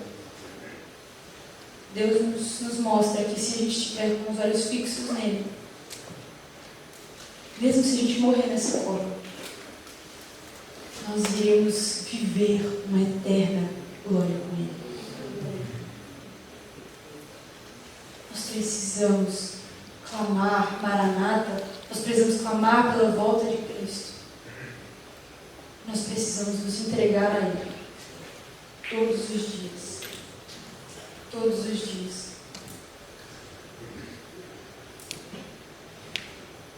Deus nos mostra que se a gente estiver com os olhos fixos nele, mesmo se a gente morrer nessa cova, nós iremos viver uma eterna glória com Ele. Nós precisamos clamar, Maranata, nós precisamos clamar pela volta de Cristo. Nós precisamos nos entregar a Ele todos os dias. Todos os dias.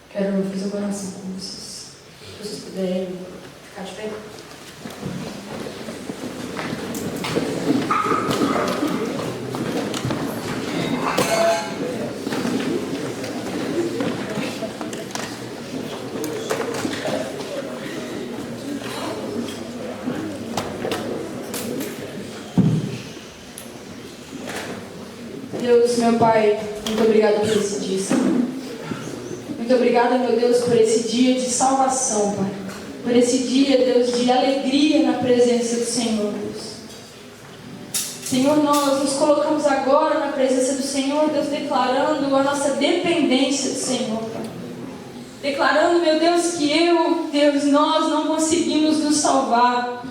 Quero fazer uma oração com vocês. Se vocês puderem ficar de pé. Deus, meu Pai, muito obrigado por esse dia, Senhor. Muito obrigada, meu Deus, por esse dia de salvação, Pai. Por esse dia, Deus, de alegria na presença do Senhor, Deus. Senhor, nós nos colocamos agora na presença do Senhor, Deus, declarando a nossa dependência do Senhor, Pai. Declarando, meu Deus, que nós não conseguimos nos salvar.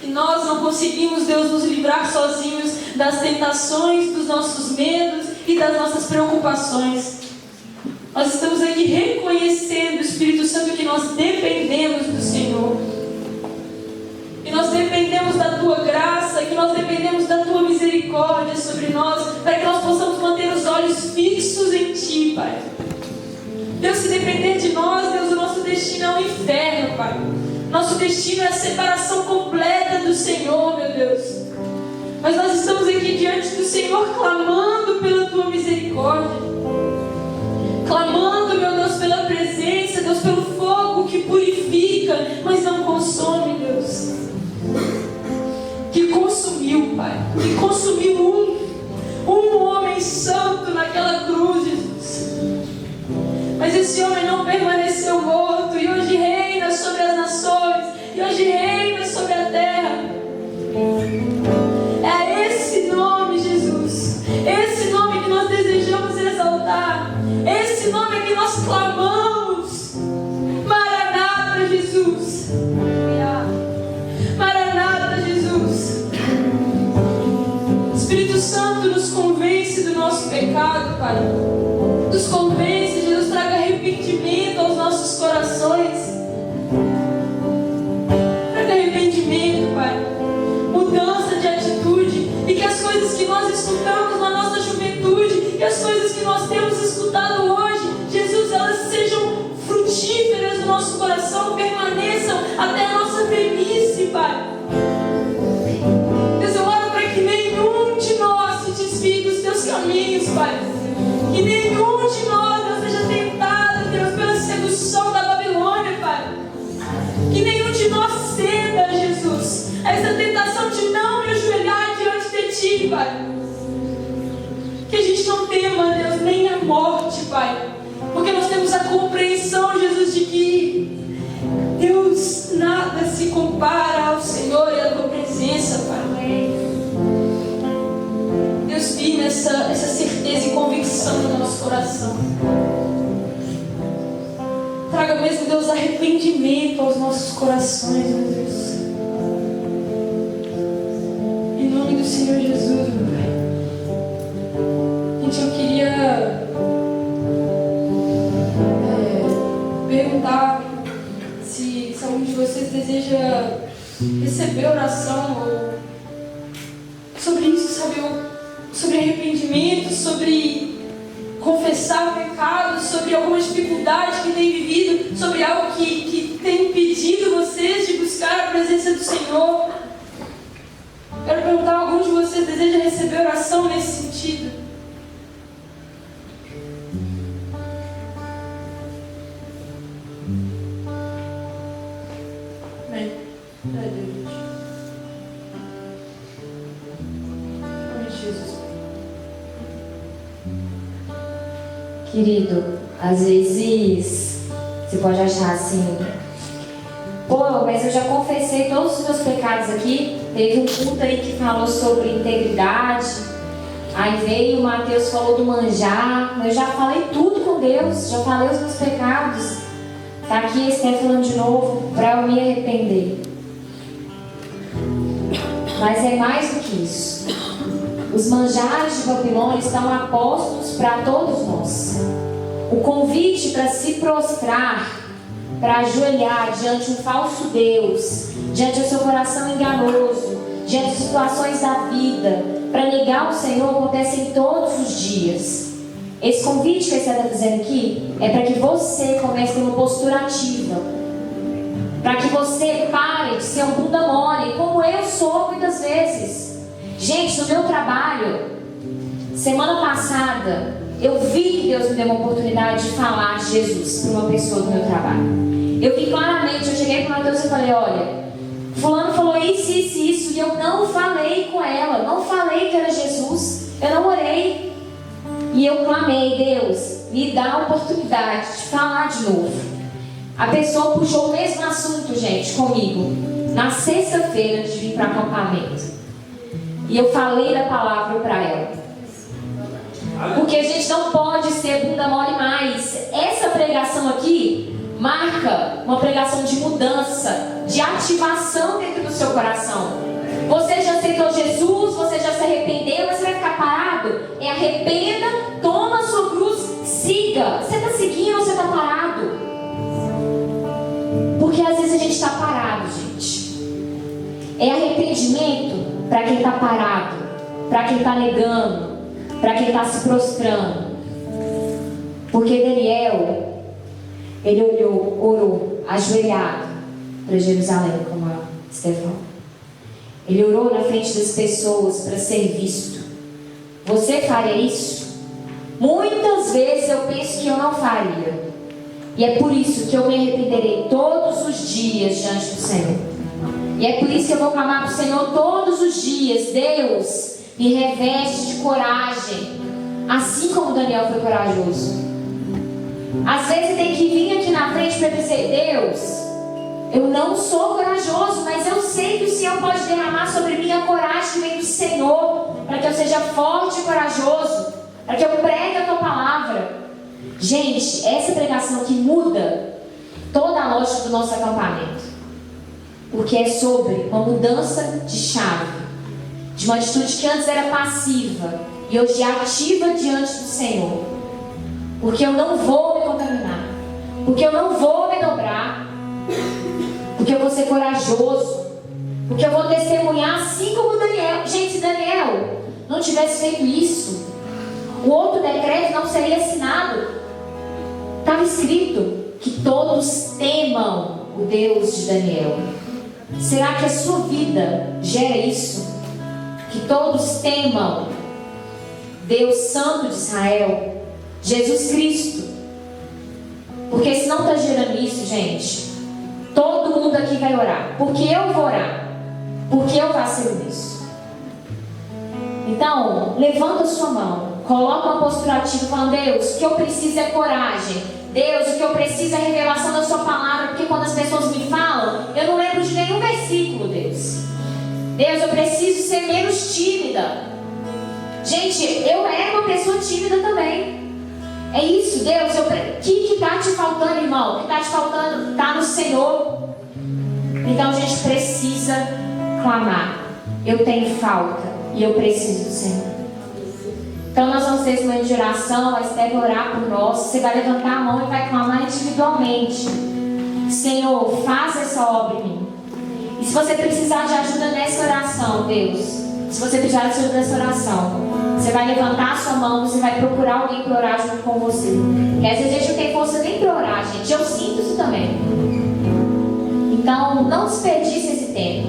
Que nós não conseguimos, Deus, nos livrar sozinhos das tentações, dos nossos medos e das nossas preocupações. Nós estamos aqui reconhecendo, Espírito Santo, que nós dependemos do Senhor. Que nós dependemos da Tua graça, que nós dependemos da Tua misericórdia sobre nós, para que nós possamos manter os olhos fixos em Ti, Pai. Deus, se depender de nós, Deus, o nosso destino é o inferno, Pai. Nosso destino é a separação completa do Senhor, meu Deus. Mas nós estamos aqui diante do Senhor, clamando pela Tua misericórdia. Clamando, meu Deus, pela presença, Deus, pelo fogo que purifica, mas não consome, Deus. Que consumiu, Pai. Que consumiu um homem santo naquela cruz, Jesus. Mas esse homem não permaneceu morto e hoje reina sobre as nações, e hoje reina sobre a terra. É esse nome, Jesus. Esse nome que nós desejamos exaltar. Esse nome que nós clamamos. Maranata, Jesus. Maranata, Jesus. Espírito Santo, nos convence do nosso pecado, Pai. Nos convence, Jesus, traga arrependimento aos nossos corações. Traga arrependimento, Pai. Mudança de atitude. E que as coisas que nós escutamos na nossa juventude, e as coisas que nós temos escutado hoje, Jesus, elas sejam frutíferas no nosso coração, permaneçam até a nossa velhice, Pai. Deus, eu oro para que nenhum de nós se desvie dos Teus caminhos, Pai. Que nenhum de nós, Deus, seja tentado, Deus, pela sedução da Babilônia, Pai. Que nenhum de nós ceda, Jesus, a essa tentação de não me ajoelhar diante de Ti, Pai. Pai. Porque nós temos a compreensão, Jesus, de que Deus, nada se compara ao Senhor e à tua presença, Pai. Deus, firme essa certeza e convicção no nosso coração. Traga mesmo, Deus, arrependimento aos nossos corações, meu Deus. Em nome do Senhor Jesus, meu Pai. Gente, eu queria perguntar se algum de vocês deseja receber oração sobre isso, sabe? Sobre arrependimento, sobre confessar o pecado, sobre alguma dificuldade que tem vivido, sobre algo que tem impedido vocês de buscar a presença do Senhor. Quero perguntar, algum de vocês deseja receber oração nesse sentido? Amém. Jesus. Querido, às vezes você pode achar assim: pô, mas eu já confessei todos os meus pecados aqui. Teve um culto aí que falou sobre integridade. Aí veio o Mateus, falou do manjar. Eu já falei tudo com Deus, já falei os meus pecados. Tá aqui a Esther falando de novo para eu me arrepender. Mas é mais do que isso. Os manjares de Babilônia estão apostos para todos nós. O convite para se prostrar, para ajoelhar diante de um falso Deus, diante do seu coração enganoso, diante de situações da vida, para negar o Senhor, acontece em todos os dias. Esse convite que você está fazendo aqui é para que você comece a ter uma postura ativa, para que você pare de ser um bunda mole, como eu sou muitas vezes. Gente, no meu trabalho, semana passada, eu vi que Deus me deu uma oportunidade de falar de Jesus para uma pessoa do meu trabalho. Eu vi claramente, eu cheguei para o Mateus e falei: olha, fulano falou isso, isso, isso, e eu não falei com ela, não falei que era Jesus, eu não orei. E eu clamei: Deus, me dá a oportunidade de falar de novo. A pessoa puxou o mesmo assunto, gente, comigo, na sexta-feira de vir para o acampamento. E eu falei da palavra para ela. Porque a gente não pode ser bunda mole mais. Essa pregação aqui marca uma pregação de mudança, de ativação dentro do seu coração. Você já aceitou Jesus, você já se arrependeu, mas você vai ficar parado? Arrependa, toma a sua cruz, siga. Você está seguindo ou você está parado? Porque às vezes a gente está parado, gente. É arrependimento para quem está parado, para quem está negando, para quem está se prostrando. Porque Daniel, ele orou ajoelhado para Jerusalém, como a Estefão. Ele orou na frente das pessoas para ser visto. Você faria isso? Muitas vezes eu penso que eu não faria. E é por isso que eu me arrependerei todos os dias diante do Senhor. E é por isso que eu vou clamar para o Senhor todos os dias: Deus, me reveste de coragem, assim como Daniel foi corajoso. Às vezes tem que vir aqui na frente para dizer: Deus, eu não sou corajoso, mas eu sei que o Senhor pode derramar sobre mim a coragem que vem do Senhor, para que eu seja forte e corajoso, para que eu pregue a tua palavra. Gente, essa pregação aqui muda toda a lógica do nosso acampamento, porque é sobre uma mudança de chave, de uma atitude que antes era passiva e hoje é ativa diante do Senhor. Porque eu não vou me contaminar, porque eu não vou me dobrar, porque eu vou ser corajoso, porque eu vou testemunhar assim como Daniel. Gente, se Daniel não tivesse feito isso, o outro decreto não seria assinado. Estava escrito que todos temam o Deus de Daniel. Será que a sua vida gera isso? Que todos temam Deus Santo de Israel, Jesus Cristo? Porque se não está gerando isso, gente, todo mundo aqui vai orar. Porque eu vou orar, porque eu faço isso. Então, levanta a sua mão, coloca uma postura ativa, falando: Deus, o que eu preciso é coragem. Deus, o que eu preciso é revelação da sua palavra, porque quando as pessoas me falam, eu não lembro de nenhum versículo, Deus. Deus, eu preciso ser menos tímida. Gente, eu era uma pessoa tímida também. É isso, Deus, o que está te faltando, irmão? O que está te faltando está no Senhor. Então a gente precisa clamar. Eu tenho falta e eu preciso do Senhor. Então nós vamos ter esse momento de oração. A Esther vai orar por nós. Você vai levantar a mão e vai clamar individualmente: Senhor, faça essa obra em mim. E se você precisar de ajuda nessa oração, Deus, se você precisar de ajuda nessa oração, você vai levantar a sua mão, você vai procurar alguém para orar junto com você. Porque às vezes a gente não tem força nem para orar, gente. Eu sinto isso também. Então, não desperdice esse tempo.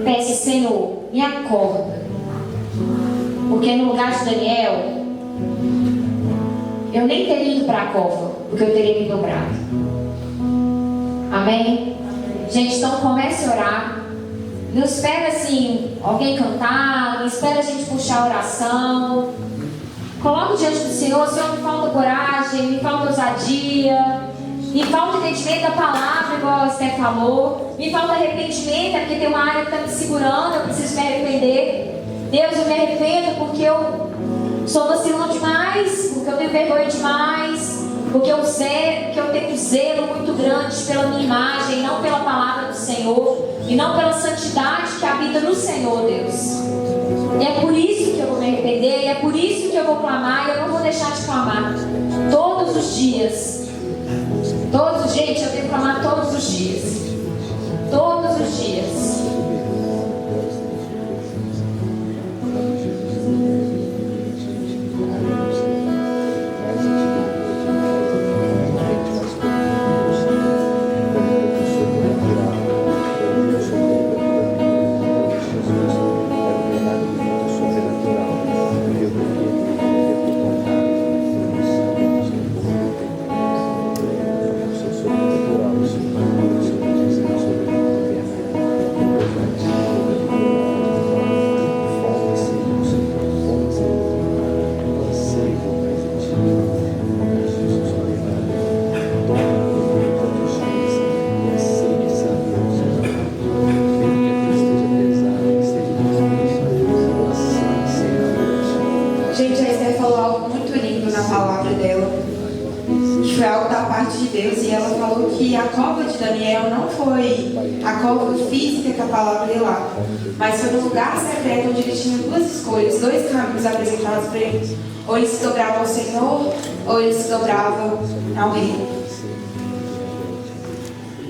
Peça: Senhor, me acorda. Porque no lugar de Daniel, eu nem teria ido para a cova, porque eu teria me dobrado. Amém? Gente, então comece a orar. Não espera assim alguém cantar, não espera a gente puxar a oração. Coloque diante do Senhor: Senhor, me falta coragem, me falta ousadia, me falta entendimento da palavra, igual a Esther falou. Me falta arrependimento, é porque tem uma área que está me segurando, eu preciso me arrepender. Deus, eu me arrependo porque eu sou vacilão demais, porque eu tenho vergonha demais, porque eu tenho zelo muito grande pela minha imagem, não pela palavra do Senhor, e não pela santidade que habita no Senhor, Deus. E é por isso que eu vou me arrepender, e é por isso que eu vou clamar, e eu não vou deixar de clamar todos os dias. Gente, eu tenho que clamar todos os dias. Todos os dias. Mas foi no lugar secreto onde ele tinha duas escolhas, dois caminhos apresentados para ele. Ou ele se dobrava ao Senhor, ou ele se dobrava ao rei.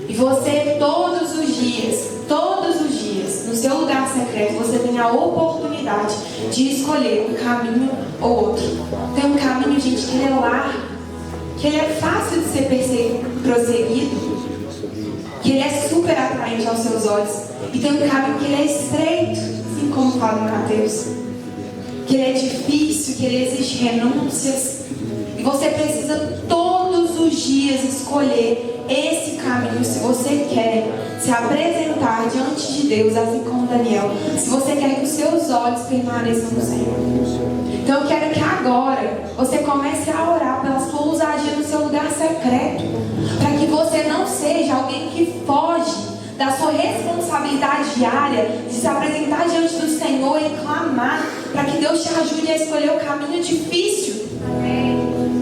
E você todos os dias, no seu lugar secreto, você tem a oportunidade de escolher um caminho ou outro. Tem um caminho, gente, que ele é largo, que ele é fácil de ser prosseguido, que ele é super atraente aos seus olhos. E tem um caminho que ele é estreito, assim como fala em Mateus, que ele é difícil, que ele exige renúncias. E você precisa todos os dias escolher esse caminho, se você quer se apresentar diante de Deus, assim como Daniel, se você quer que os seus olhos permaneçam no Senhor. Então eu quero que agora você comece a orar pela sua ousadia no seu lugar secreto, para que você não seja alguém que foge da sua responsabilidade diária de se apresentar diante do Senhor e clamar para que Deus te ajude a escolher o caminho difícil,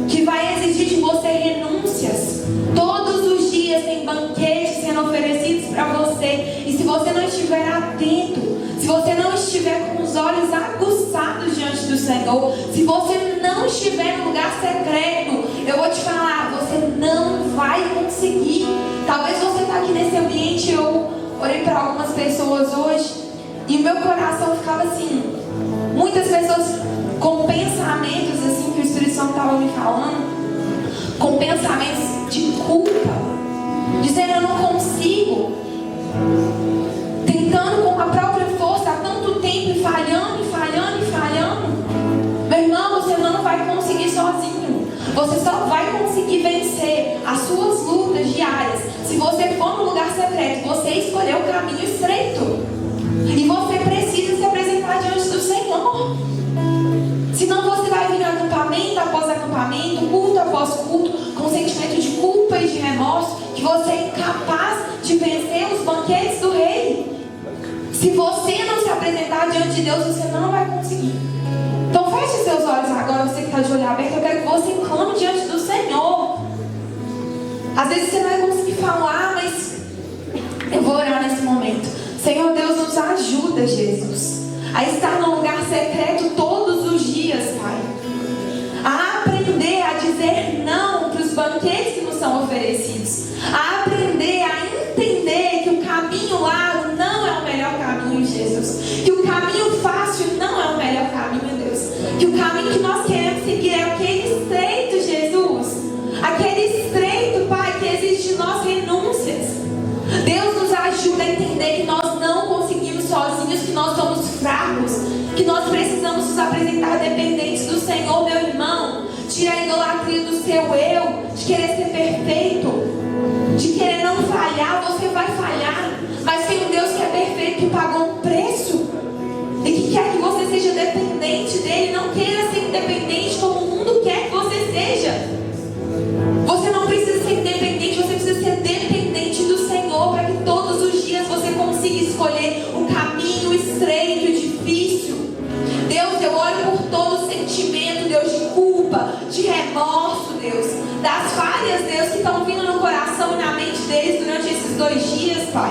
que vai exigir de você renúncias. Todos os dias tem banquetes sendo oferecidos para você, e se você não estiver atento, se você não estiver com os olhos aguçados diante do Senhor, se você não estiver no lugar secreto, eu vou te falar, você não vai conseguir. Talvez você está aqui nesse ambiente. Eu orei para algumas pessoas hoje e o meu coração ficava assim, muitas pessoas com pensamentos assim que o Espírito Santo estava me falando, com pensamentos de culpa, dizendo: eu não consigo, tentando com a própria força há tanto tempo e falhando. Meu irmão, você não vai conseguir sozinho. Você só vai conseguir vencer as suas lutas diárias se você for no lugar secreto, você escolher o caminho estreito. E você precisa se apresentar apresentar diante do Senhor. Senão você vai vir acampamento após acampamento, culto após culto, com sentimento de culpa e de remorso, que você é incapaz de vencer os banquetes do Rei. Se você não se apresentar diante de Deus, você não vai conseguir. Então feche seus olhos agora, você que está de olho aberto. Eu quero que você clame diante do Senhor. Às vezes você não vai conseguir falar, mas eu vou orar nesse momento. Senhor Deus, nos ajuda, Jesus, a estar num lugar secreto todos os dias, Pai. A aprender a dizer não para os banquetes que nos são oferecidos. A aprender a entender que o caminho largo não é o melhor caminho, Jesus. Que o caminho fácil não é o melhor caminho, Deus. Que o caminho que nós queremos seguir é aquele estreito, Jesus. Aquele estreito, Pai, que exige de nós renúncias. Deus nos ajuda a entender que nós não conseguimos sozinhos, que nós somos fracos, que nós precisamos nos apresentar dependentes do Senhor, meu irmão. Tira a idolatria do seu eu, de querer ser perfeito, de querer não falhar. Você vai falhar, mas tem um Deus que é perfeito, que pagou um preço e que quer que você seja dependente dele. Não queira ser independente como o mundo quer que você seja. Você não precisa ser independente, você precisa ser dependente do Senhor, para que todos os dias você consiga escolher um caminho estreito e difícil. Deus, eu oro por todo sentimento, Deus, de culpa, de remorso, Deus, das falhas, Deus, que estão vindo no coração e na mente deles durante esses 2 dias, Pai.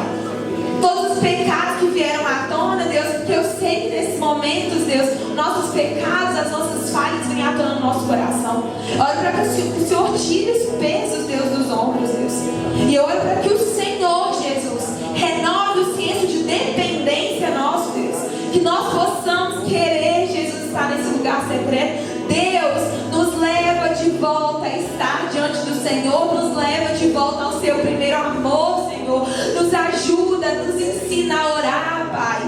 Todos os pecados que vieram à tona, Deus, porque eu sei que nesses momentos, Deus, nossos pecados, as nossas falhas vêm à tona no nosso coração. Eu oro para que o Senhor tire os pesos, Deus, dos ombros, Deus. E eu oro para que o Senhor, Jesus, renove o senso de dependência nosso, Deus. Que nós possamos querer, Jesus, estar nesse lugar secreto. Deus, nos leva de volta a estar diante do Senhor, nos leva de volta ao seu primeiro amor, Senhor. Nos ajuda, nos ensina a orar, Pai.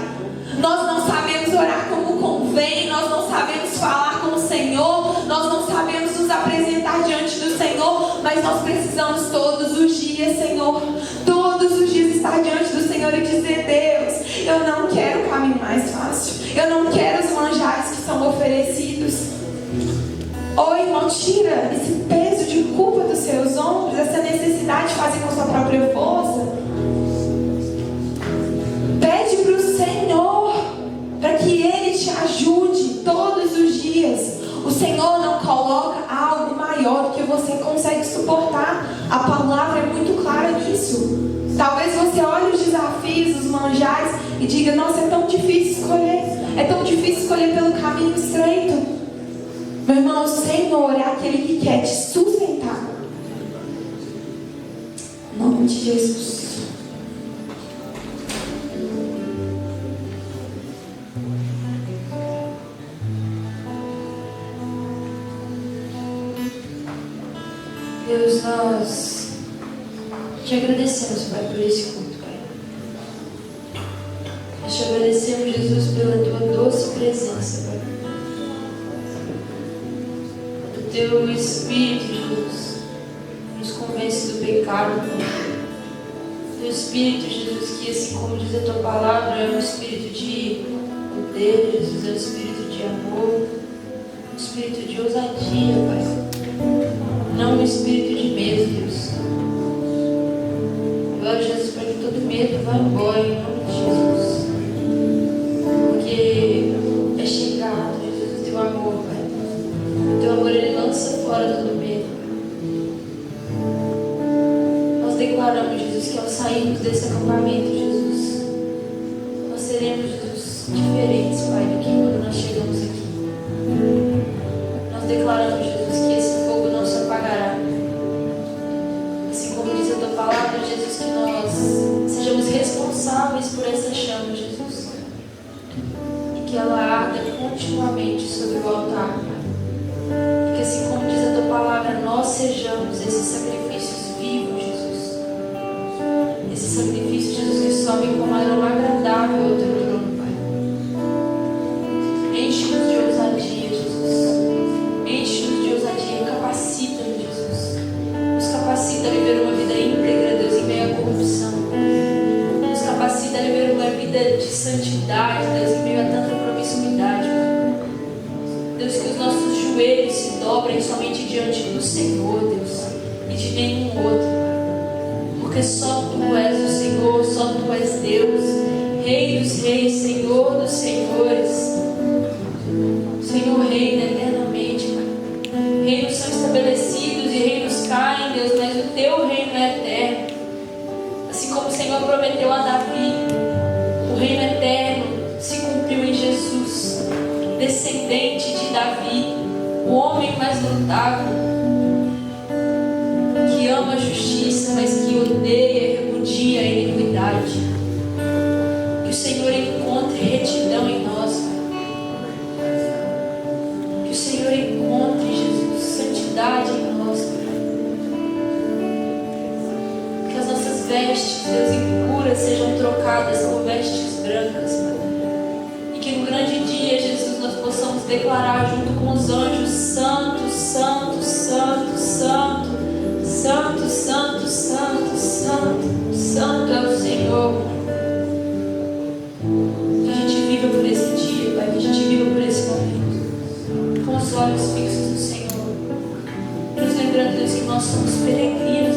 Nós não sabemos orar como convém, nós não sabemos falar com o Senhor, nós não sabemos nos apresentar diante do Senhor, mas nós precisamos todos os dias, Senhor, todos os dias estar diante do Senhor e dizer: Deus, eu não quero o caminho mais fácil, eu não quero os manjares que são oferecidos. Ô irmão, tira esse peso de culpa dos seus ombros, essa necessidade de fazer com a sua própria força. Pede para o Senhor, para que Ele te ajude todos os dias. O Senhor não coloca algo maior do que você consegue suportar. A palavra é muito clara nisso. Talvez você olhe os desafios, os manjares e diga: nossa, é tão difícil escolher. É tão difícil escolher pelo caminho estreito. Meu irmão, o Senhor é aquele que quer te sustentar. Em nome de Jesus. Deus, nós te agradecemos, Pai, por esse culto, Pai. Nós te agradecemos, Jesus, pela tua doce presença, Pai. O teu Espírito, Jesus, nos convence do pecado, Pai. O teu Espírito, Jesus, que assim como diz a tua palavra, é um Espírito de poder, Jesus, é um Espírito de amor, um Espírito de ousadia, Pai. Não um espírito de medo, Deus. Eu oro, Jesus, para que todo medo vá embora em nome de Jesus. Porque é chegado, Jesus, o teu amor, Pai. O teu amor, ele lança fora todo medo. Nós declaramos, Jesus, que ao sairmos desse acampamento, Jesus, nós seremos, Jesus, diferentes, Pai, do que quando nós chegamos aqui. Nós declaramos, Jesus, que esse fogo não se apagará. Assim como diz a tua palavra, Jesus, que nós sejamos responsáveis por essa chama, Jesus, e que ela arda continuamente sobre o altar, Pai. E que assim como diz a tua palavra, nós sejamos esses sacrifícios vivos, Jesus. Esses sacrifícios, Jesus, que sobem como aroma agradável ao teu trono, Pai. Enche-nos de ousadia, Jesus. Enche-nos de ousadia, capacita-nos, Jesus. Nos capacita a viver uma vida íntegra, Deus, em meio à corrupção. Nos capacita a viver uma vida de santidade, Deus, em meio a tanta promissão. Deus, que os nossos joelhos se dobrem somente diante do Senhor, Deus, e de nenhum outro. Porque só Tu és o Senhor, só Tu és Deus, Rei dos reis, Senhor dos senhores. O Senhor reina eternamente, Pai. Reinos são estabelecidos e reinos caem, Deus, mas o Teu reino é eterno. Assim como o Senhor prometeu a Davi, o reino eterno se cumpriu em Jesus, descendente de Davi, o homem mais notável, que ama a justiça, mas que odeia e repudia a iniquidade. Que o Senhor encontre retidão em nós, Pai. Que o Senhor encontre, Jesus, santidade em nós, Pai. Que as nossas vestes, Deus, impuras sejam trocadas por vestes brancas, Pai. E que no grande dia, Jesus, nós possamos declarar junto com os anjos: Santo, Santo, Santo, Santo, Santo, Santo, Santo, Santo, Santo é o Senhor. Que a gente viva por esse dia, Pai, que a gente viva por esse momento, com os olhos fixos no Senhor, nos lembrando, Deus, que nós somos peregrinos